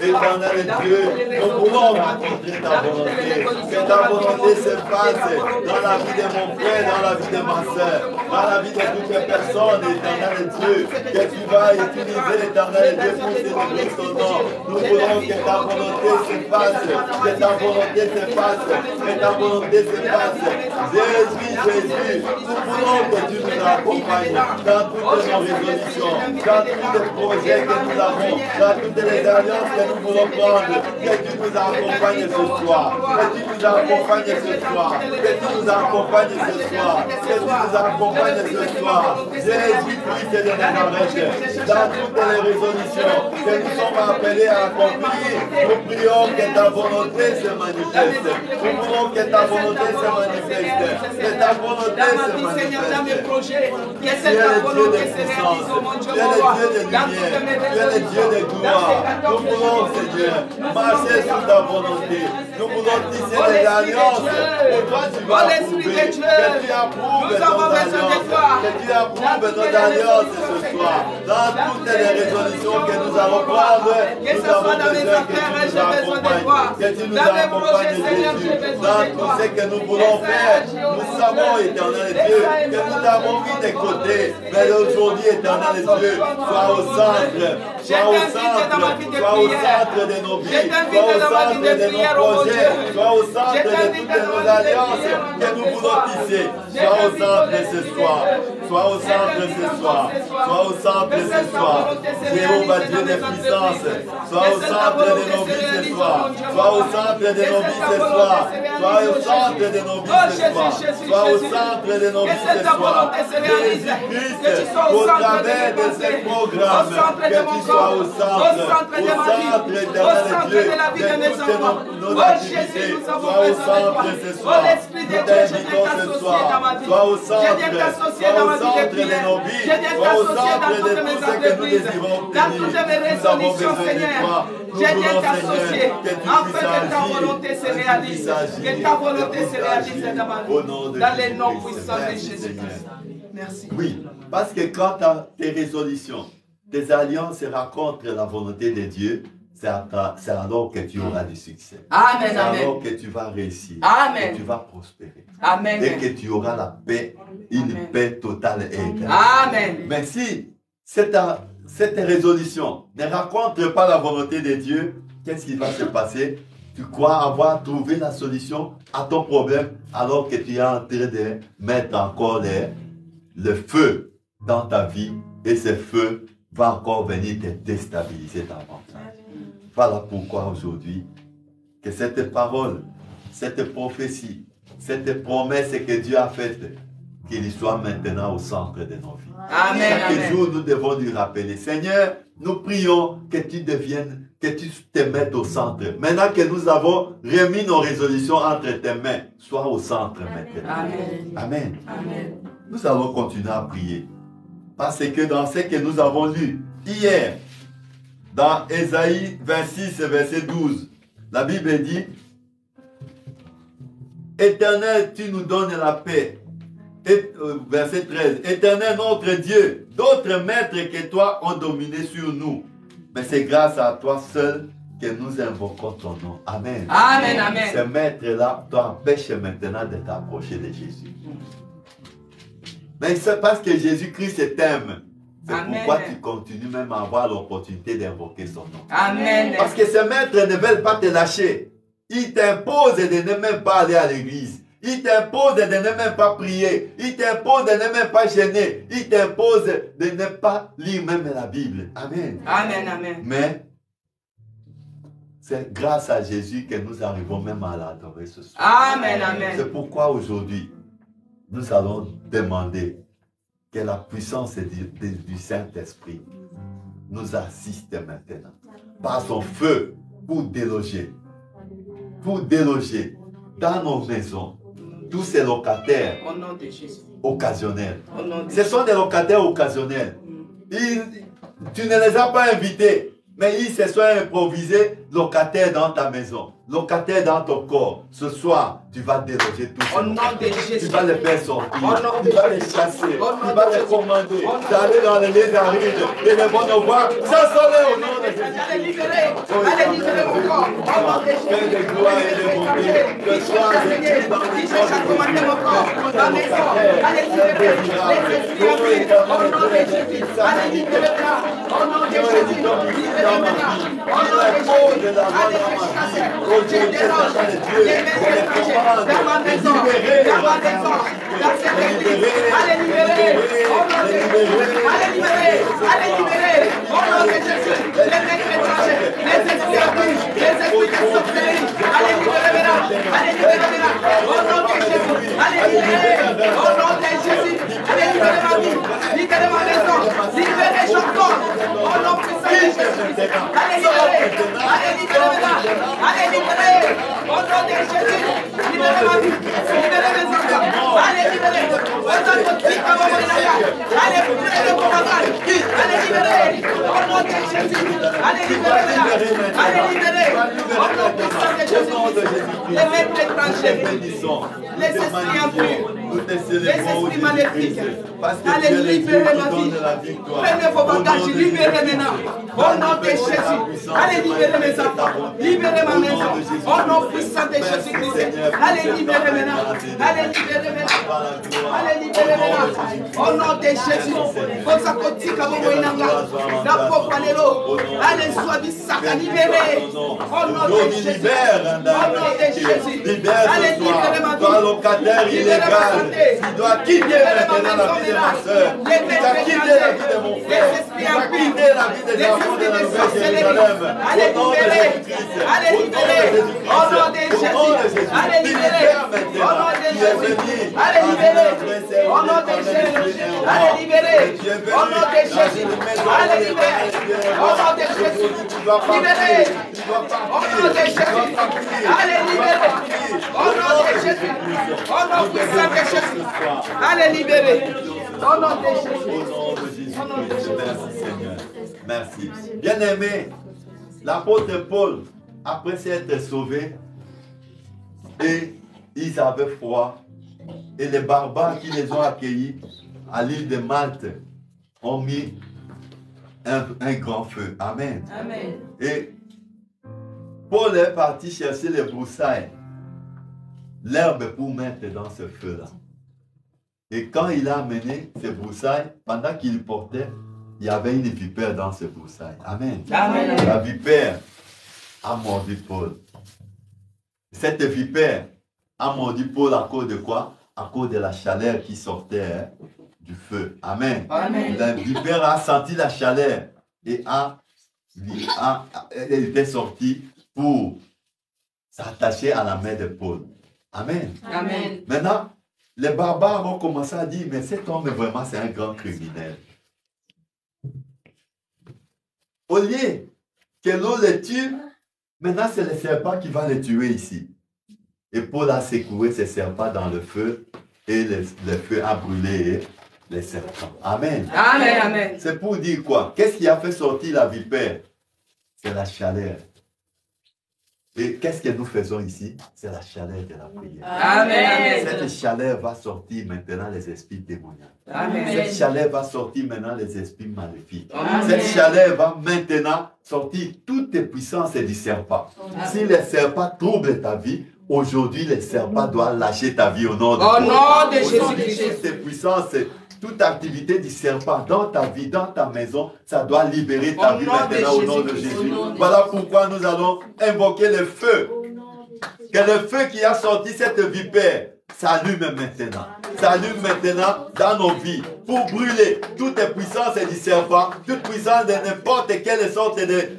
Éternel Dieu, nous voulons rencontrer ta volonté. Que ta volonté se fasse dans la vie de mon frère, dans la vie de ma soeur, dans la vie de toutes les personnes, éternel Dieu, que tu vas utiliser, éternel Dieu, pour célébrer ton nom. Nous voulons que ta volonté se fasse, que ta volonté se fasse, que ta volonté se fasse. Jésus, Jésus, nous voulons que tu nous accompagnes dans toutes nos résolutions, dans tous les projets que nous avons, dans toutes les alliances que nous voulons prendre. Que tu nous accompagnes ce soir. Que tu nous accompagnes ce soir. Que tu nous accompagnes ce soir. Que tu nous accompagnes ce soir. Jésus-Christ de Nazareth, dans toutes les résolutions que nous sommes appelés à accomplir, nous prions que ta volonté se manifeste. Nous voulons que ta volonté se manifeste. Que ta volonté se manifeste. Seigneur, dans mes projets, que Tu es cette le Dieu volonté de se réalise, puissance, oh mon Dieu, tu es le Dieu de lumière, tu es le Dieu de gloire. Nous voulons, Seigneur, marcher sous ta volonté. Nous voulons tisser des alliances. Et toi, tu vas approuver, que tu approuves nos alliances, que tu approuves nos alliances ce soir. Dans toutes les résolutions que nous allons prendre, nous avons besoin que tu nous accompagnes, que tu nous accompagnes, Jésus. Dans tout ce que nous voulons faire, nous savons, éternel Dieu, que nous t'avons mis des côtés. Mais aujourd'hui, éternel Dieu, sois au centre. Sois au centre. Sois au centre de nos vies. Sois au centre de nos projets. Sois au centre de toutes nos alliances que nous voulons tisser. Sois au centre ce soir. Sois au centre ce soir. Sois au centre ce soir. Jéhovah Dieu des puissances. Sois au centre de nos vies ce soir. Sois au centre de nos vies ce soir. Sois au centre de nos vies ce soir. Sois au centre de nos vies ce soir. Jésus-Christ, au travers de ce programme, que tu sois au centre, éternel Dieu, de toutes nos activités. Sois au centre ce soir. Nous t'invitons ce soir. Sois au centre de nos vies. Sois au centre de tout ce que nous désirons obtenir. Nous avons besoin de toi. Nous voulons, Seigneur, que tu puisses agir. Que ta volonté se réalise au nom de dans les noms Jésus-Christ. puissants de Merci, Jésus. Seigneur. Merci. Oui, parce que quand tu as tes résolutions, tes alliances rencontrent la volonté de Dieu, c'est alors que tu auras du succès. Amen, C'est amen. alors que tu vas réussir. Amen. Que tu vas prospérer. Amen. Et que tu auras la paix, une Amen. paix totale et éternelle. Amen. Mais si cette résolution ne rencontre pas la volonté de Dieu, qu'est-ce qui va se passer? Tu crois avoir trouvé la solution à ton problème alors que tu es en train de mettre encore le feu dans ta vie et ce feu va encore venir te déstabiliser davantage. Voilà pourquoi aujourd'hui, que cette parole, cette prophétie, cette promesse que Dieu a faite, qu'il soit maintenant au centre de nos vies. Amen. Chaque Amen. jour, nous devons lui rappeler, Seigneur, nous prions que tu deviennes, que tu te mettes au centre. Maintenant que nous avons remis nos résolutions entre tes mains, sois au centre maintenant. Amen. Amen. Amen. Nous allons continuer à prier. Parce que dans ce que nous avons lu hier, dans Ésaïe 26, verset 12, la Bible dit, Éternel, tu nous donnes la paix. Et, verset 13, Éternel notre Dieu, d'autres maîtres que toi ont dominé sur nous. Mais c'est grâce à toi seul que nous invoquons ton nom. Amen. Amen. Amen. Ce maître-là t'empêche maintenant de t'approcher de Jésus. Mais c'est parce que Jésus-Christ t'aime. C'est Amen. pourquoi tu continues même à avoir l'opportunité d'invoquer son nom. Amen. Parce que ces maîtres ne veulent pas te lâcher. Ils t'imposent de ne même pas aller à l'église. Ils t'imposent de ne même pas prier. Ils t'imposent de ne même pas gêner. Ils t'imposent de ne pas lire même la Bible. Amen. Amen. Amen. Mais c'est grâce à Jésus que nous arrivons même à l'adorer ce soir. Amen. Amen. C'est pourquoi aujourd'hui, nous allons demander que la puissance du Saint-Esprit nous assiste maintenant par son feu pour déloger dans nos maisons tous ces locataires Au nom de Jésus. occasionnels. Au nom de Ce sont des locataires occasionnels. Tu ne les as pas invités, mais ils se sont improvisés locataires dans ta maison, locataires dans ton corps. Ce soir, tu vas déloger tous ces Au nom de locataires. Jésus. Tu vas les faire sortir, Au nom de tu vas les Jésus. chasser, Au nom tu de vas les Jésus. commander, Au nom d'aller dans les lieux arides et les vont nous voir. Chassons-les au nom de Jésus. Allez libérer. Allez libérer mon corps. Au nom de Jésus. Fais de gloire et de bonté. Que sois Jésus dans les corps de Commandez mon corps. Dans mes corps. Allez libérer. Les esprits en vie. Au nom de Jésus. Allez libérer là. Au nom de Jésus. Libérez maintenant. Au nom de Jésus. Allez les chasser. Je dérange les maîtres étrangers dans ma maison. Dans ma maison. Dans cette église. Allez libérer. Au nom de Jésus. Allez libérer. Allez libérer. Au nom de Jésus. Les maîtres étrangers. Les esprits en vie. Les esprits de sorcellerie. Allez libérer maintenant. Allez libérer maintenant. Au nom de Jésus. Allez libérer. Au nom de Jésus. Allez libérer ma vie. Libérer ma maison. Libérer Jean-Paul. Au nom puissant de Jésus. Allez libérer. Allez libérer maintenant. Allez libérer. Au nom de Jésus. Libérer ma vie. Libérer mes enfants. Allez libérer. Au nom de Tika Mamanaka. Allez libérer le commandant. Allez libérer. Au nom de Jésus. Allez libérer maintenant. Allez libérer. nom puissant de Jésus-Christ. Les maîtres étrangers. Les esprits impurs. Les esprits maléfiques. Allez, libérez ma vie. Prenez vos bagages, libérez maintenant. Au nom de Jésus. Allez, libérez mes enfants. Libérez ma maison. Au nom puissant de Jésus-Christ. Allez, libérez maintenant. Allez, libérez maintenant. Allez, libérez maintenant. Au nom de Jésus. Allez, sois du Satan, libéré. Au nom de Jésus. Au nom de Jésus. Allez, libérez ma vie. Locataire illégal, tu dois quitter maintenant la vie de ma soeur, tu dois quitter la vie de mon frère, tu dois quitter la vie des enfants de la Nouvelle-Jérusalem. Allez, libérez. Allez, libérez. Au nom de Jésus. Allez, libérez. Au nom de Jésus. Allez, libérez. Au nom de Jésus. Allez, libérez. Au nom de Jésus. Allez, libérez. Au nom de Jésus. Libérez. Au nom de Jésus. Allez, libérez. Au nom de Jésus. Au nom puissant de Jésus. Allez, libérez. Au nom de Jésus. Au nom de Jésus. Merci Seigneur. Merci. Bien-aimé, l'apôtre Paul, après s'être sauvé, et ils avaient froid, et les barbares qui les ont accueillis à l'île de Malte ont mis un grand feu. Amen. Amen. Et Paul est parti chercher les broussailles, l'herbe pour mettre dans ce feu-là. Et quand il a amené ces broussailles, pendant qu'il portait, il y avait une vipère dans ces broussailles. Amen. Amen. La vipère a mordu Paul. Cette vipère a mordu Paul à cause de quoi? À cause de la chaleur qui sortait du feu. Amen. Amen. La vipère a senti la chaleur et elle était sortie pour s'attacher à la main de Paul. Amen. Amen. Maintenant, les barbares ont commencé à dire, mais cet homme, vraiment, c'est un grand criminel. Au lieu que l'eau les tue, maintenant, c'est le serpent qui va les tuer ici. Et Paul a secoué ces serpents dans le feu, et le feu a brûlé les serpents. Amen. Amen. Amen. C'est pour dire quoi? Qu'est-ce qui a fait sortir la vipère? C'est la chaleur. Et qu'est-ce que nous faisons ici? C'est la chaleur de la prière. Amen. Cette chaleur va sortir maintenant les esprits démoniaques. Amen. Cette chaleur va sortir maintenant les esprits maléfiques. Amen. Cette chaleur va maintenant sortir toutes les puissances du serpent. Si les serpents troublent ta vie, aujourd'hui les serpents doivent lâcher ta vie au nom de Au Dieu. nom de Aujourd'hui, Jésus-Christ. toutes ces puissances, toute activité du serpent dans ta vie, dans ta maison, ça doit libérer ta Au vie nom de maintenant au nom de Jésus-Christ. Jésus. Au nom de Voilà pourquoi nous allons invoquer le feu. Que le feu qui a sorti cette vipère s'allume maintenant. S'allume maintenant dans nos vies pour brûler toutes les puissances du serpent, toute puissance de n'importe quelle sorte de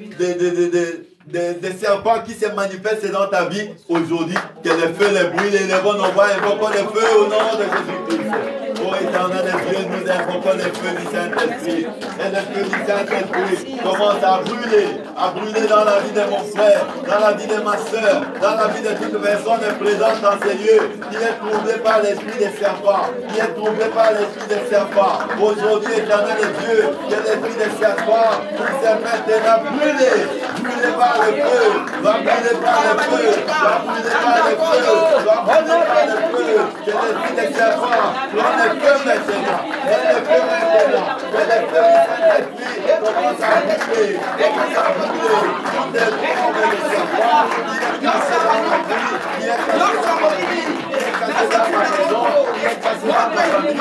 serpents qui se manifestent dans ta vie aujourd'hui. Que le feu les brûle et les bon envoie, invoquons le feu au nom de Jésus-Christ. Ô éternel de Dieu, nous invoquons le feu du Saint-Esprit. Et le feu du Saint-Esprit commence à brûler dans la vie de mon frère, dans la vie de ma soeur, dans la vie de toute personne présente dans ces lieux, qui est troublée par l'esprit des serpents, qui est troublée par l'esprit des serpents. Aujourd'hui, éternel de Dieu, que l'esprit des serpents puisse maintenant brûler par le feu, va brûler par le feu, va brûler par le feu, va brûler par le feu, que l'esprit des serpents prenne le feu maintenant, prenne le feu maintenant, que le feu du Saint-Esprit commence à brûler, toutes les formes de serpents, qui est cassé dans ma vie, qui est cassé dans ma vie, qui est cassé dans ma maison, qui est cassé dans ma famille,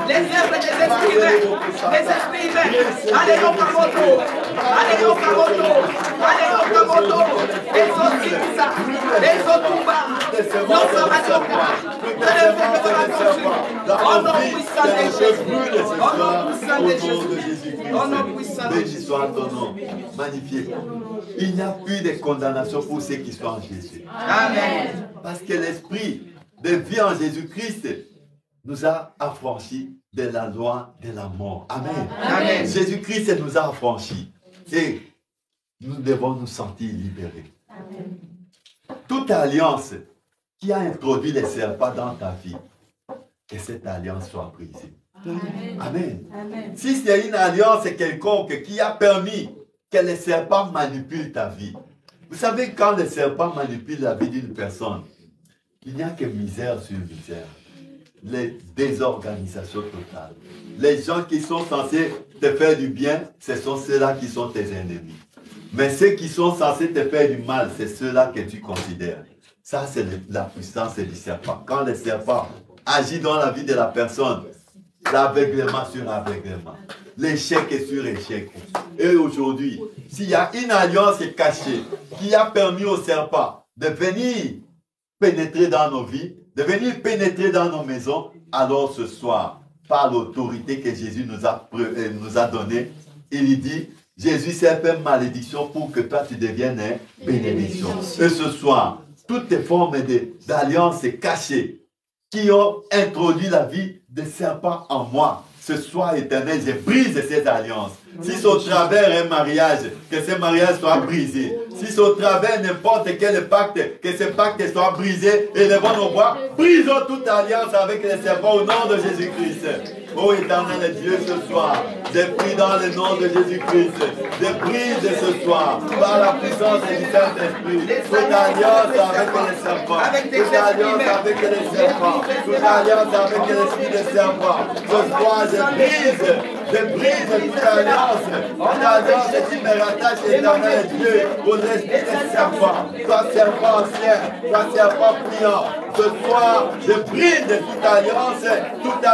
les œuvres des esprits humains, allez au Kamoto, allez au Kamoto, allez au Kamoto, les Otimisa, les Otuba, nos Samadoka, que le feu de la conscience, puissant Que de le feu brûle Jésus. ce Au soir. nom puissant Au de nom de Jésus. Jésus-Christ. Au nom puissant de Béni Jésus. soit ton nom. Magnifié. Il n'y a plus de condamnation pour ceux qui sont en Jésus. Amen. Parce que l'esprit de vie en Jésus-Christ nous a affranchis de la loi de la mort. Amen. Amen. Jésus-Christ nous a affranchis. Et nous devons nous sentir libérés. Toute alliance qui a introduit les serpents dans ta vie, que cette alliance soit brisée. Amen. Si c'est une alliance quelconque qui a permis que les serpents manipulent ta vie. Vous savez, quand les serpents manipulent la vie d'une personne, il n'y a que misère sur misère. Les désorganisations totales. Les gens qui sont censés te faire du bien, ce sont ceux-là qui sont tes ennemis. Mais ceux qui sont censés te faire du mal, c'est ceux-là que tu considères. Ça, c'est la puissance du serpent. Quand le serpent agit dans la vie de la personne, l'aveuglement sur aveuglement, l'échec sur échec. Et aujourd'hui, s'il y a une alliance cachée qui a permis au serpent de venir pénétrer dans nos vies, de venir pénétrer dans nos maisons, alors ce soir, par l'autorité que Jésus nous a donnée, il dit, Jésus s'est fait malédiction pour que toi tu deviennes bénédiction. Et ce soir, toutes les formes d'alliances cachées qui ont introduit la vie des serpents en moi, ce soir éternel, je brise ces alliances. Si c'est au travers un mariage, que ce mariage soit brisé. Si c'est au travers n'importe quel pacte, que ce pacte soit brisé. Et levons nos bras, brisons toute alliance avec les serpents au nom de Jésus-Christ. Ô éternel Dieu, ce soir, je prie dans le nom de Jésus-Christ, je brise ce soir, par la puissance du Saint-Esprit, toute alliance avec les serpents, toute alliance avec les serpents, toute alliance avec l'esprit des serpents. Ce soir, je brise toute alliance qui me rattache, éternel Dieu, aux esprits des serpents, soit serpent ancien, soit serpent pliant. Ce soir, je brise toute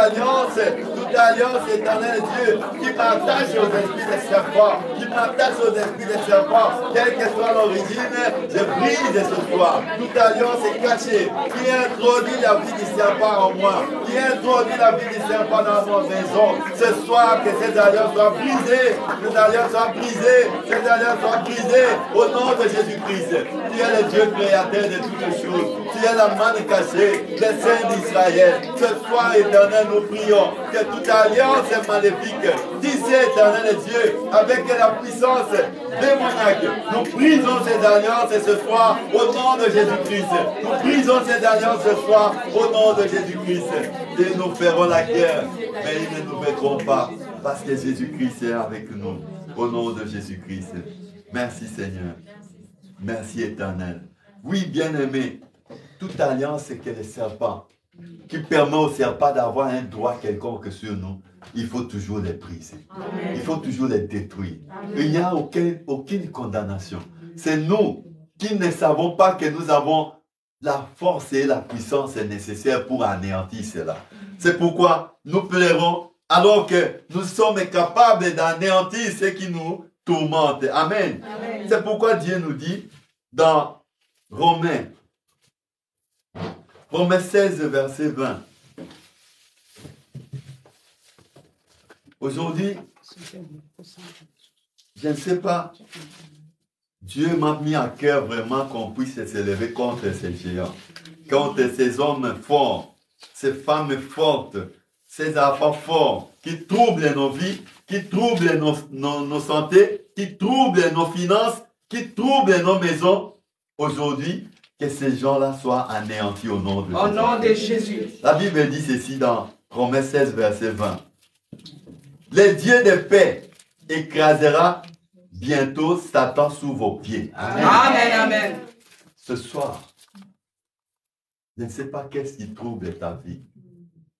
alliance éternel Dieu, qui m'attache aux esprits des serpents, qui m'attache aux esprits des serpents, quelle que soit l'origine, je brise ce soir. Toute alliance est cachée, qui introduit la vie du serpent en moi, qui introduit la vie du serpent dans ma maison. Ce soir, que ces alliances soient brisées, ces alliances soient brisées, ces alliances soient brisées, au nom de Jésus-Christ. Tu es le Dieu créateur de toutes les choses, tu es la manne cachée, le Saint d'Israël. Ce soir, éternel, nous prions que toute alliance maléfique, tissée, éternel Dieu, avec la puissance démoniaque, nous brisons ces alliances ce soir au nom de Jésus-Christ. Nous brisons ces alliances ce soir au nom de Jésus-Christ. Et nous ferons la guerre, mais ils ne nous vaincront pas, parce que Jésus-Christ est avec nous. Au nom de Jésus-Christ. Merci Seigneur. Merci éternel. Oui, bien-aimé, toute alliance que les serpents, qui permet au serpent d'avoir un droit quelconque sur nous, il faut toujours les briser. Il faut toujours les détruire. Il n'y a aucune condamnation. C'est nous qui ne savons pas que nous avons la force et la puissance nécessaires pour anéantir cela. C'est pourquoi nous pleurons alors que nous sommes capables d'anéantir ce qui nous tourmente. Amen. C'est pourquoi Dieu nous dit dans Romains 16, verset 20. Aujourd'hui, je ne sais pas, Dieu m'a mis à cœur vraiment qu'on puisse s'élever contre ces géants, contre ces hommes forts, ces femmes fortes, ces enfants forts qui troublent nos vies, qui troublent nos santé, qui troublent nos finances, qui troublent nos maisons. Aujourd'hui, que ces gens-là soient anéantis au nom de Jésus. Au nom de Jésus. La Bible dit ceci dans Romains 16, verset 20. Le Dieu de paix écrasera bientôt Satan sous vos pieds. Amen. Amen, amen. Ce soir, je ne sais pas qu'est-ce qui trouble ta vie,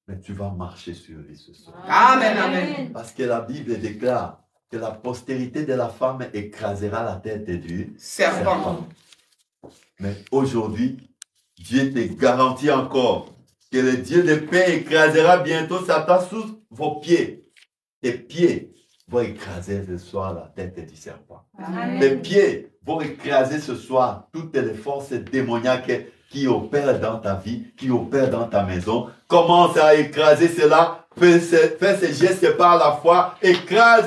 mais tu vas marcher sur lui ce soir. Amen, amen. Parce que la Bible déclare que la postérité de la femme écrasera la tête du serpent. Mais aujourd'hui, Dieu te garantit encore que le Dieu de paix écrasera bientôt Satan sous vos pieds. Tes pieds vont écraser ce soir la tête du serpent. Amen. Tes pieds vont écraser ce soir toutes les forces démoniaques qui opèrent dans ta vie, qui opèrent dans ta maison. Commence à écraser cela Fais ces gestes par la foi. Écrase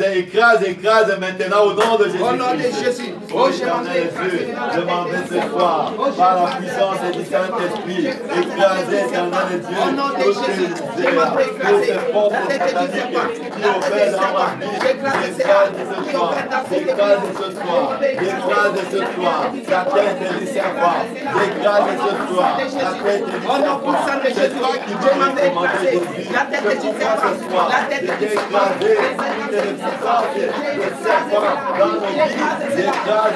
maintenant au nom de Jésus. Au nom de Jésus. Oh éternel Dieu, je m'en vais ce soir par la puissance du Saint-Esprit. Écraser, éternel Dieu, Au nom de Jésus, je m'en vais écraser la tête du serpent, la tête du serpent. J'écrase cela qui opère dans cette écrase ce soir, écrase ce soir, la tête du serpent, écrase ce soir, la tête du serpent. Au nom puissant de Jésus, je m'en vais écraser la tête du serpent, la tête du serpent.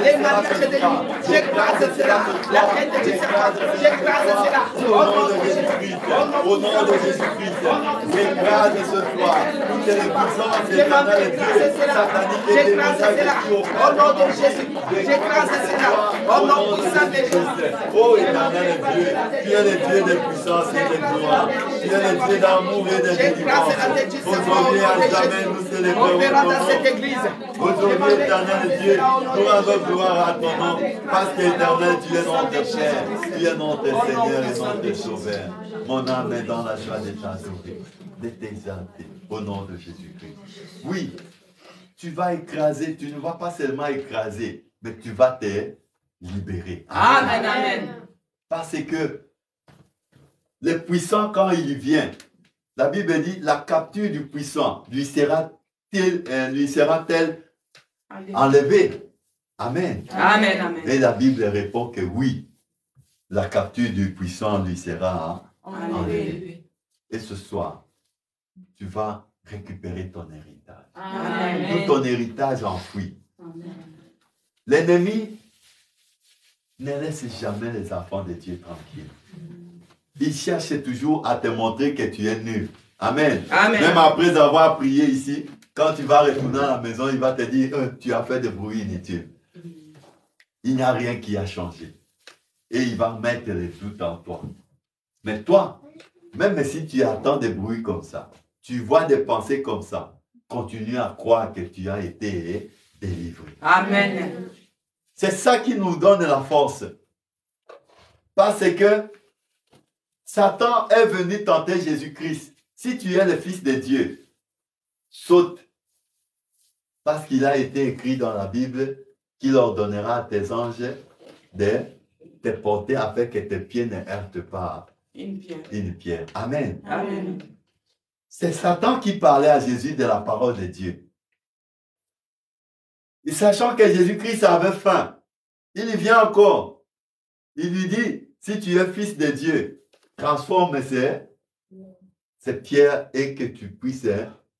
Les mariages de nuit, j'écrase cela, la tête du serpent, j'écrase cela. Au nom de Jésus-Christ, au nom de Jésus-Christ, j'écrase ce soir toutes les puissances éternelles de Dieu, sataniques et démoniaques. Au nom de Jésus, j'écrase cela. Au nom puissant de Jésus. Oh éternel Dieu, tu es le Dieu de puissance et de gloire. Tu es le Dieu d'amour et de délivrance. Aujourd'hui à jamais nous célébrons ton nom. Aujourd'hui éternel Dieu, nous rendons gloire à ton nom. Parce qu'éternel, tu es notre Père, tu es notre Seigneur et notre Sauveur. Mon âme est dans la joie de t'adorer, de t'exalter au nom de Jésus-Christ. Oui, tu vas écraser, tu ne vas pas seulement écraser, mais tu vas te libérer. Amen, amen. Parce que le puissant, quand il vient, la Bible dit, la capture du puissant lui sera-t-elle enlevée? Amen. Amen, amen. Et la Bible répond que oui, la capture du puissant lui sera enlevée. Et ce soir, tu vas récupérer ton héritage. Amen. Tout ton héritage enfoui. L'ennemi ne laisse jamais les enfants de Dieu tranquilles. Il cherche toujours à te montrer que tu es nul. Amen. Amen. Même après avoir prié ici, quand tu vas retourner à la maison, il va te dire, tu as fait de bruit inutile. Il n'y a rien qui a changé. Et il va mettre les doutes en toi. Mais toi, même si tu attends des bruits comme ça, tu vois des pensées comme ça, continue à croire que tu as été délivré. Amen. C'est ça qui nous donne la force. Parce que Satan est venu tenter Jésus-Christ. Si tu es le Fils de Dieu, saute. Parce qu'il a été écrit dans la Bible qu'il ordonnera à tes anges de te porter afin que tes pieds ne heurtent pas une pierre. Amen. Amen. C'est Satan qui parlait à Jésus de la parole de Dieu. Et sachant que Jésus-Christ avait faim, il y vient encore. Il lui dit, si tu es fils de Dieu, transforme ces pierres et que tu puisses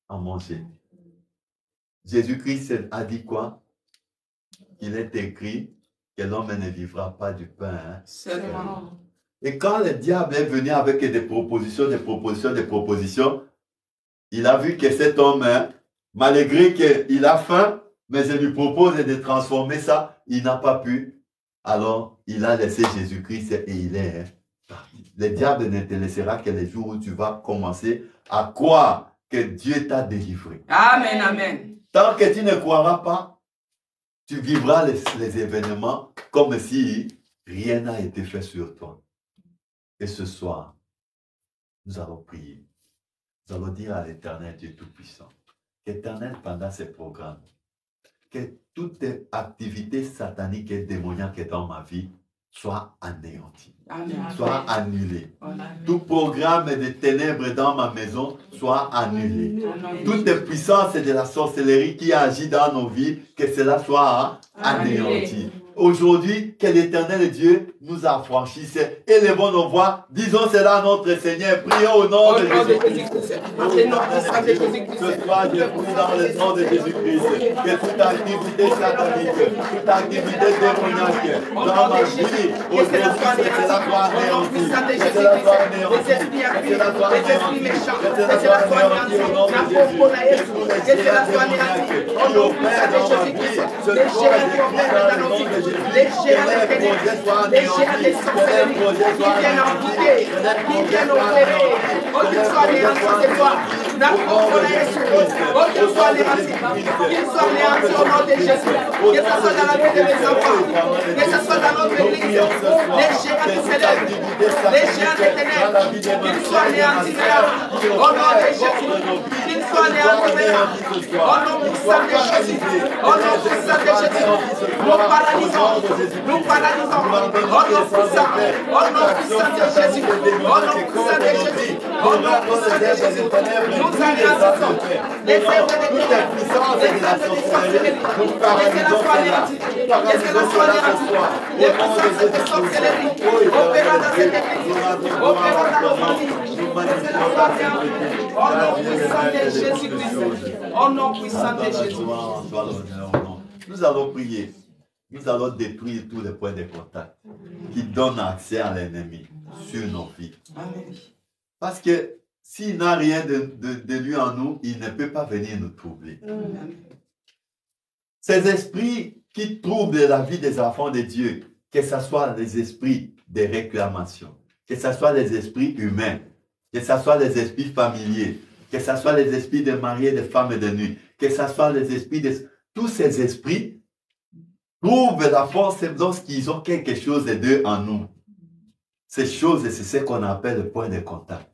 en manger. Jésus-Christ a dit quoi? Il est écrit que l'homme ne vivra pas du pain. Seulement. Et quand le diable est venu avec des propositions, il a vu que cet homme, malgré qu'il a faim, mais je lui propose de transformer ça, il n'a pas pu. Alors, il a laissé Jésus-Christ et il est parti. Le diable ne te laissera que les jours où tu vas commencer à croire que Dieu t'a délivré. Amen, amen. Tant que tu ne croiras pas, tu vivras les événements comme si rien n'a été fait sur toi. Et ce soir, nous allons prier. Nous allons dire à l'Éternel Dieu Tout-Puissant, qu'Éternel, pendant ces programmes, que toute activité satanique et démoniaque dans ma vie soit anéantie, soit annulée. Tout programme de ténèbres dans ma maison soit annulé. Toute puissance de la sorcellerie qui agit dans nos vies, que cela soit anéanti. Aujourd'hui, que l'Éternel Dieu nous affranchisse. Élevons nos voix, disons cela à notre Seigneur. Prions au nom de Jésus-Christ. Ce soir, je prie dans le nom de Jésus-Christ que toute activité satanique, toute activité démoniaque dans ma vie, aujourd'hui, que cela soit anéanti. Que cela soit anéanti. Que cela soit anéanti. Que cela soit anéanti au nom de Jésus. Que cela soit anéanti. Qui opère dans ma vie, ce soir, je prie dans le nom de Jésus. Les géants des ténèbres, les géants des sorcelleries qui viennent en guider, qui viennent opérer, oh, qu'ils soient anéantis ce soir. Qu'il soit anéanti au nom de Jésus. Que ce soit dans la vie de mes enfants, que ce soit dans notre église, les géants qui s'élèvent, les géants des ténèbres, qu'ils soient anéantis maintenant, au nom de Jésus. Qu'ils soient anéantis maintenant, au nom puissant de Jésus. Au nom puissant de Jésus, nous paralysons, au nom puissant de Jésus, au nom puissant de Jésus, au nom puissant de Jésus, nous anéantissons les œuvres de ténèbres, les œuvres de sorcellerie, que cela soit anéanti, que cela soit anéanti, les puissances de sorcellerie, opérant dans cette église, opérant dans nos familles, que cela soit anéanti, au nom puissant de Jésus-Christ, au nom puissant de Jésus. Nous allons prier. Nous allons détruire tous les points de contact qui donnent accès à l'ennemi sur nos vies. Parce que s'il n'a rien de lui en nous, il ne peut pas venir nous troubler. Ces esprits qui troublent la vie des enfants de Dieu, que ce soit les esprits de réclamation, que ce soit les esprits humains, que ce soit les esprits familiers, que ce soit les esprits de mariés, de femmes et de nuit, que ce soit les esprits de... Tous ces esprits trouvent la force lorsqu'ils ont quelque chose d'eux en nous. Ces choses, c'est ce qu'on appelle le point de contact.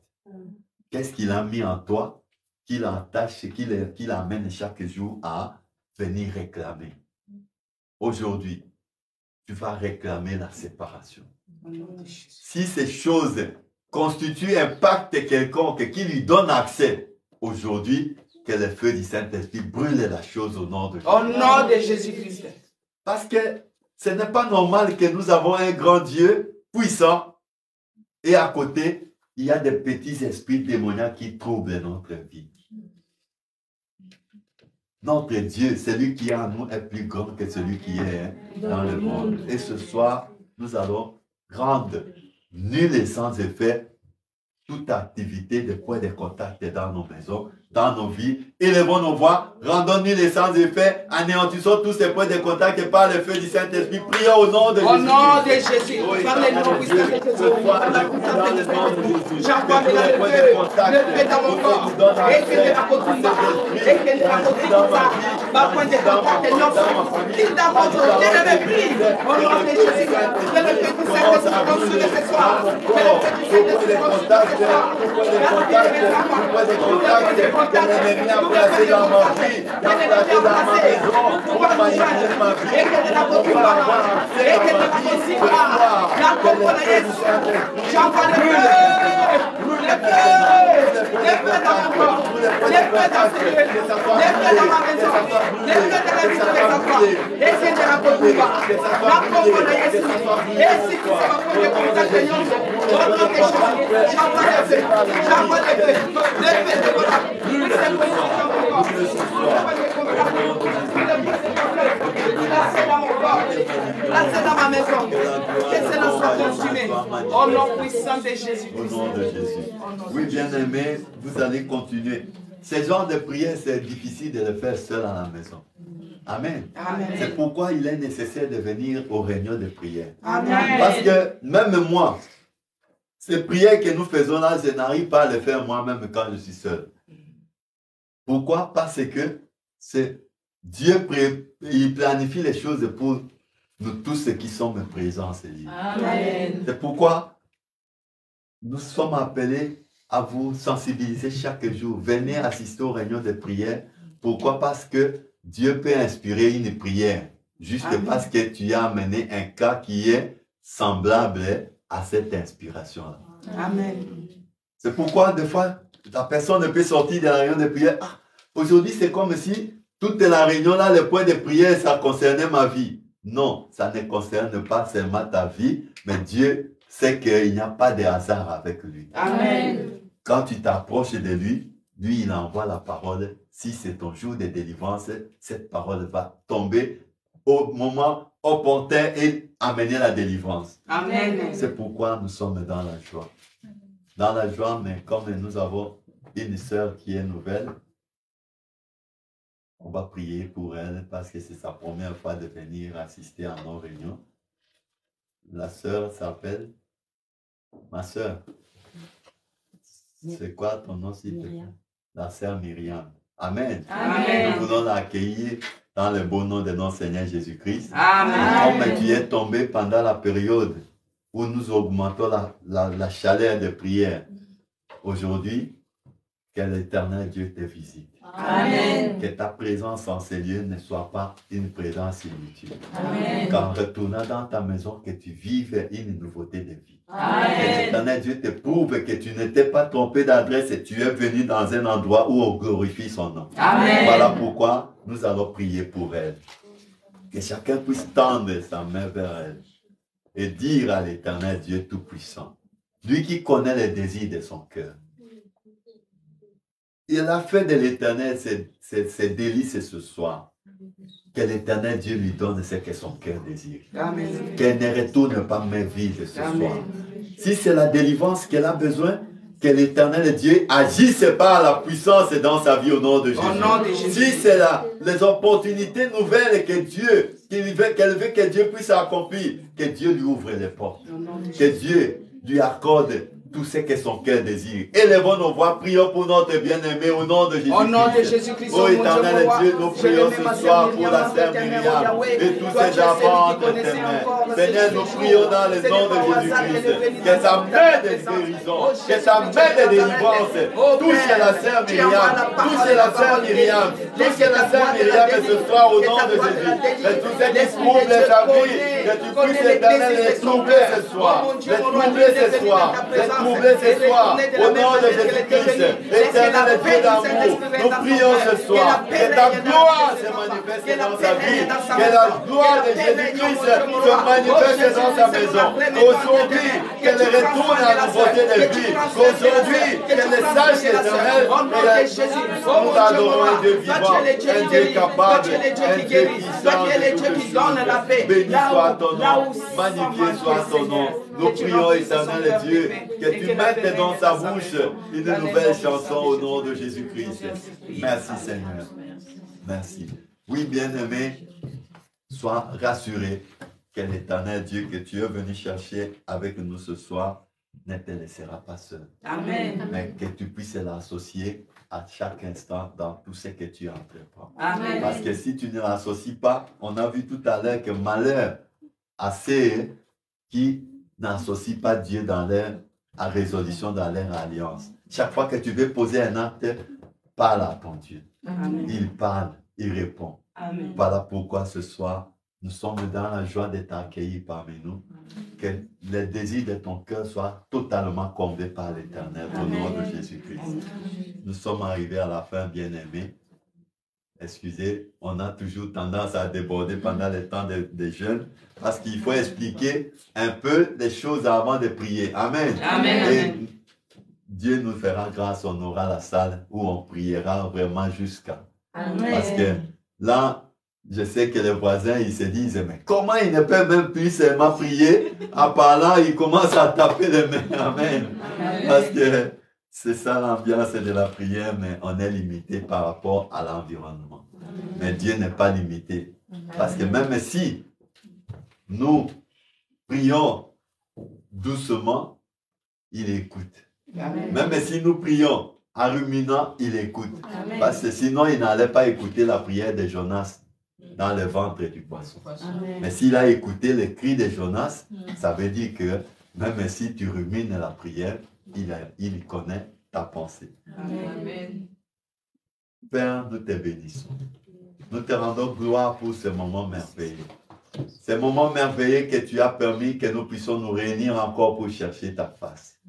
Qu'est-ce qu'il a mis en toi, qu'il attache, qu'il amène chaque jour à venir réclamer. Aujourd'hui, tu vas réclamer la séparation. Si ces choses constituent un pacte quelconque qui lui donne accès, aujourd'hui, que le feu du Saint-Esprit brûle la chose au nom de Jésus. Au nom de Jésus-Christ. Parce que ce n'est pas normal que nous avons un grand Dieu puissant et à côté, il y a des petits esprits démoniaques qui troublent notre vie. Notre Dieu, celui qui est en nous, est plus grand que celui qui est dans le monde. Et ce soir, nous allons rendre nul et sans effet toute activité de point de contact dans nos maisons, dans nos vies. Élevons nos voix, rendons nul et sans effet, anéantissons tous ces points de contact par le feu du Saint-Esprit. Prions au nom de Jésus. Au nom de Jésus, par le nom puissant de Jésus, par la puissance de Jésus, j'envoie le feu dans mon corps, et que de la Kotumba, et que de la Kotumba, ma point de contact est non, il t'a montré, je le prie, au nom de Jésus, que le feu du Saint-Esprit consume ce soir, que le feu du Saint-Esprit consume ce soir, que l'ennemi a placé dans ma vie, a placé dans ma maison, pour manipuler ma vie, pour avoir accès à ma vie, pour voir que le feu du Saint-Esprit, j'envoie le feu dans mon corps, le feu dans ce lieu, le feu dans ma maison, le feu dans la vie de mes enfants, et c'est de la Kotumba, la Kotumba de Jésus, et si tu sais ma point de contact de Nyonso, au nom de Jésus, j'envoie le feu, j'envoie le feu de contact, là c'est dans ma maison, que cela soit consumé, au nom puissant de Jésus. Au nom de Jésus. Oui, bien-aimés, vous allez continuer. Ce genre de prière, c'est difficile de le faire seul à la maison. Amen. Amen. C'est pourquoi il est nécessaire de venir aux réunions de prière. Amen. Parce que même moi, ces prières que nous faisons là, je n'arrive pas à les faire moi-même quand je suis seul. Pourquoi? Parce que c'est Dieu il planifie les choses pour nous tous ceux qui sommes présents. C'est pourquoi nous sommes appelés à vous sensibiliser chaque jour. Venez assister aux réunions de prière. Pourquoi? Parce que Dieu peut inspirer une prière. Juste Amen. Parce que tu as amené un cas qui est semblable à cette inspiration-là. Amen. C'est pourquoi des fois, la personne ne peut sortir de la réunion de prière. Ah, aujourd'hui, c'est comme si toute la réunion là, le point de prière, ça concernait ma vie. Non, ça ne concerne pas seulement ta vie, mais Dieu sait qu'il n'y a pas de hasard avec lui. Amen. Quand tu t'approches de lui, lui, il envoie la parole. Si c'est ton jour de délivrance, cette parole va tomber au moment opportun et amener la délivrance. Amen. C'est pourquoi nous sommes dans la joie. Dans la joie, mais comme nous avons une sœur qui est nouvelle, on va prier pour elle parce que c'est sa première fois de venir assister à nos réunions. La sœur s'appelle, ma sœur. C'est quoi ton nom, s'il te plaît? la sœur Myriam. Amen. Amen. Nous voulons l'accueillir dans le beau nom de notre Seigneur Jésus-Christ. Amen. Comme tu es tombé pendant la période où nous augmentons la chaleur de prière, aujourd'hui, que l'Éternel Dieu te visite. Amen. Que ta présence en ces lieux ne soit pas une présence inutile. Amen. Qu'en retournant dans ta maison, que tu vives une nouveauté de vie. Que Amen. l'Éternel Dieu te prouve que tu n'étais pas trompé d'adresse et tu es venu dans un endroit où on glorifie son nom. Amen. Voilà pourquoi nous allons prier pour elle. Que chacun puisse tendre sa main vers elle et dire à l'Éternel Dieu Tout-Puissant, lui qui connaît les désirs de son cœur. Il a fait de l'Éternel ses délices ce soir. Que l'Éternel Dieu lui donne ce que son cœur désire. Amen. Qu'elle ne retourne pas main vide ce Amen. soir. Si c'est la délivrance qu'elle a besoin, que l'Éternel Dieu agisse par la puissance dans sa vie au nom de Jésus. Au nom de Jésus. Si c'est les opportunités nouvelles que qu'elle veut que Dieu puisse accomplir, que Dieu lui ouvre les portes. Au nom de Que Jésus. Dieu lui accorde tout ce que son cœur désire. Élevons nos voix, prions pour notre bien-aimé au nom de Jésus-Christ. Au nom de Jésus-Christ, Oh éternel Dieu, nous prions ce soir pour la sœur Myriam et tous ses enfants entre tes mains. Seigneur, nous prions dans le nom de Jésus-Christ. Que sa main de guérison, que sa main de délivrance touche la sœur Myriam, touche la sœur Myriam, touche la sœur Myriam ce soir au nom de Jésus. Que tout ce qui trouble sa vie, que tu puisses éternel les troubler ce soir, les troubler ce soir, troubler ce soir, au nom de Jésus-Christ, éternel Dieu d'amour, nous prions ce soir, que ta gloire se manifeste dans sa vie, que la gloire de Jésus-Christ se manifeste dans sa maison, qu'aujourd'hui, qu'elle retourne à la nouveauté de vie, qu'aujourd'hui, qu'elle sache éternel, nous adorons un Dieu vivant, un Dieu capable, un Dieu puissant, béni soit ton nom, magnifié soit ton nom. Nous prions, éternel Dieu, que tu mettes dans sa bouche une nouvelle chanson au nom de Jésus-Christ. Merci Seigneur. Merci. Oui, bien-aimé, sois rassuré que l'éternel Dieu que tu es venu chercher avec nous ce soir ne te laissera pas seul. Amen. Mais que tu puisses l'associer à chaque instant dans tout ce que tu entreprends. Amen. Parce que si tu ne l'associes pas, on a vu tout à l'heure que malheur à ceux qui n'associent pas Dieu dans leur résolution, dans leur alliance. Chaque fois que tu veux poser un acte, parle à ton Dieu. Amen. Il parle, il répond. Amen. Voilà pourquoi ce soir, nous sommes dans la joie d'être accueillis parmi nous. Que les désirs de ton cœur soient totalement comblés par l'Éternel au nom de Jésus-Christ. Nous sommes arrivés à la fin, bien-aimés. Excusez, on a toujours tendance à déborder pendant le temps des jeûnes parce qu'il faut expliquer un peu les choses avant de prier. Amen. Amen. Et Dieu nous fera grâce, on aura la salle où on priera vraiment jusqu'à. Parce que là, je sais que les voisins, ils se disent, mais comment ils ne peuvent même plus seulement prier? En parlant, ils commencent à taper les mains. Amen. Parce que c'est ça l'ambiance de la prière, mais on est limité par rapport à l'environnement. Mais Dieu n'est pas limité. Parce que même si nous prions doucement, il écoute. Même si nous prions en ruminant, il écoute. Parce que sinon, il n'allait pas écouter la prière de Jonas dans le ventre du poisson. Mais s'il a écouté les cris de Jonas, ça veut dire que même si tu rumines la prière, il connaît ta pensée. Amen. Père, nous te bénissons. Nous te rendons gloire pour ce moment merveilleux. Ce moment merveilleux que tu as permis que nous puissions nous réunir encore pour chercher ta face.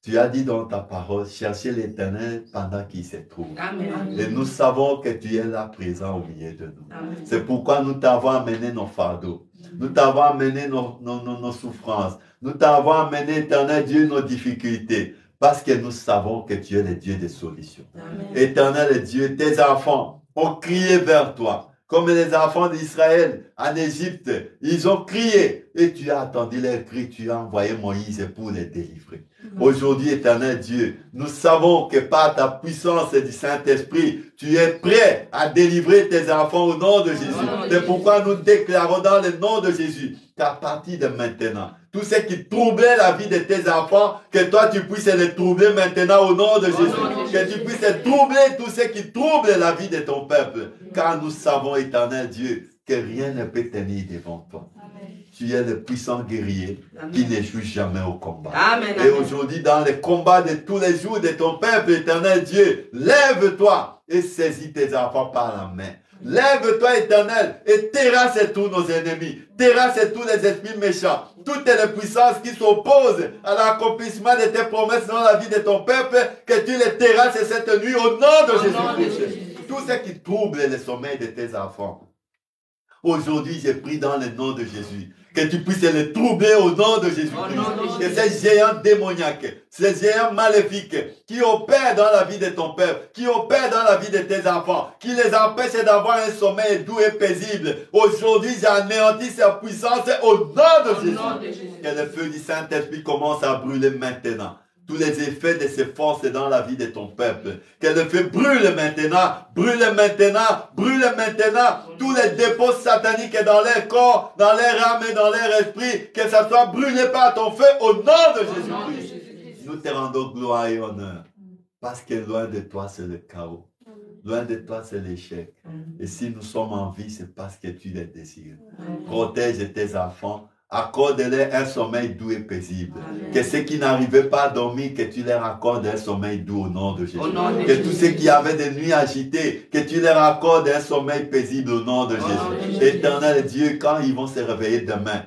Tu as dit dans ta parole, cherchez l'Éternel pendant qu'il se trouve. Amen. Et nous savons que tu es là présent au milieu de nous. Amen. C'est pourquoi nous t'avons amené nos fardeaux. Nous t'avons amené nos souffrances. Nous t'avons amené, éternel Dieu, nos difficultés. Parce que nous savons que tu es le Dieu des solutions. Amen. Éternel Dieu, tes enfants ont crié vers toi. Comme les enfants d'Israël en Égypte, ils ont crié et tu as attendu leur cri, tu as envoyé Moïse pour les délivrer. Aujourd'hui, éternel Dieu, nous savons que par ta puissance du Saint-Esprit, tu es prêt à délivrer tes enfants au nom de Jésus. C'est pourquoi nous déclarons dans le nom de Jésus qu'à partir de maintenant, tout ce qui troublait la vie de tes enfants, que toi tu puisses les troubler maintenant au nom de Jésus. Que tu puisses troubler tout ce qui trouble la vie de ton peuple. Car nous savons, éternel Dieu, que rien ne peut tenir devant toi. Tu es le puissant guerrier qui ne joue jamais au combat. Amen. Et aujourd'hui, dans les combats de tous les jours de ton peuple, éternel Dieu, lève-toi et saisis tes enfants par la main. Lève-toi, éternel, et terrasse tous nos ennemis. Terrasse tous les esprits méchants. Toutes les puissances qui s'opposent à l'accomplissement de tes promesses dans la vie de ton peuple, que tu les terrasses cette nuit au nom de Jésus-Christ. Tout ce qui trouble le sommeil de tes enfants. Aujourd'hui, j'ai pris dans le nom de Jésus que tu puisses les troubler au nom de Jésus-Christ. Que ces géants démoniaques, ces géants maléfiques qui opèrent dans la vie de ton peuple, qui opèrent dans la vie de tes enfants, qui les empêchent d'avoir un sommeil doux et paisible. Aujourd'hui, j'anéantis sa puissance au nom de Jésus. Que le feu du Saint-Esprit commence à brûler maintenant. Tous les effets de ces forces dans la vie de ton peuple. Que le feu brûle maintenant, brûle maintenant, brûle maintenant. Tous les dépôts sataniques dans leur corps, dans leur âme et dans leur esprit, que ça soit brûlé par ton feu au nom de Jésus-Christ. Nous te rendons gloire et honneur. Parce que loin de toi, c'est le chaos. Loin de toi, c'est l'échec. Et si nous sommes en vie, c'est parce que tu les désires. Protège tes enfants. Accorde-leur un sommeil doux et paisible. Amen. Que ceux qui n'arrivaient pas à dormir, que tu leur accordes un sommeil doux au nom de Jésus. Que tous ceux qui avaient des nuits agitées, que tu leur accordes un sommeil paisible au nom de Jésus. Éternel Dieu, quand ils vont se réveiller demain,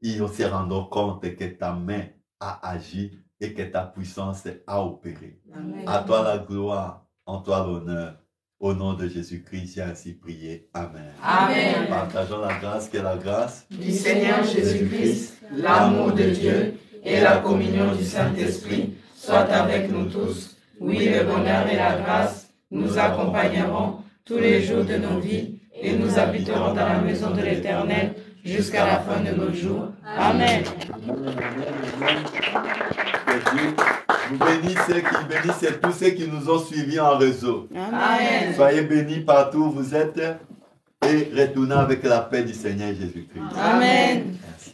ils se rendront compte que ta main a agi et que ta puissance a opéré. Amen. À toi la gloire, en toi l'honneur. Au nom de Jésus-Christ, j'ai ainsi prié. Amen. Amen. Partageons la grâce, que la grâce du Seigneur Jésus-Christ, l'amour de Dieu et la communion du Saint-Esprit soient avec nous tous. Oui, le bonheur et la grâce nous accompagneront tous les jours de nos vies et nous habiterons dans la maison de l'Éternel jusqu'à la fin de nos jours. Amen. Vous bénissez tous ceux qui nous ont suivis en réseau. Amen. Soyez bénis partout où vous êtes et retournez avec la paix du Seigneur Jésus-Christ. Amen. Merci.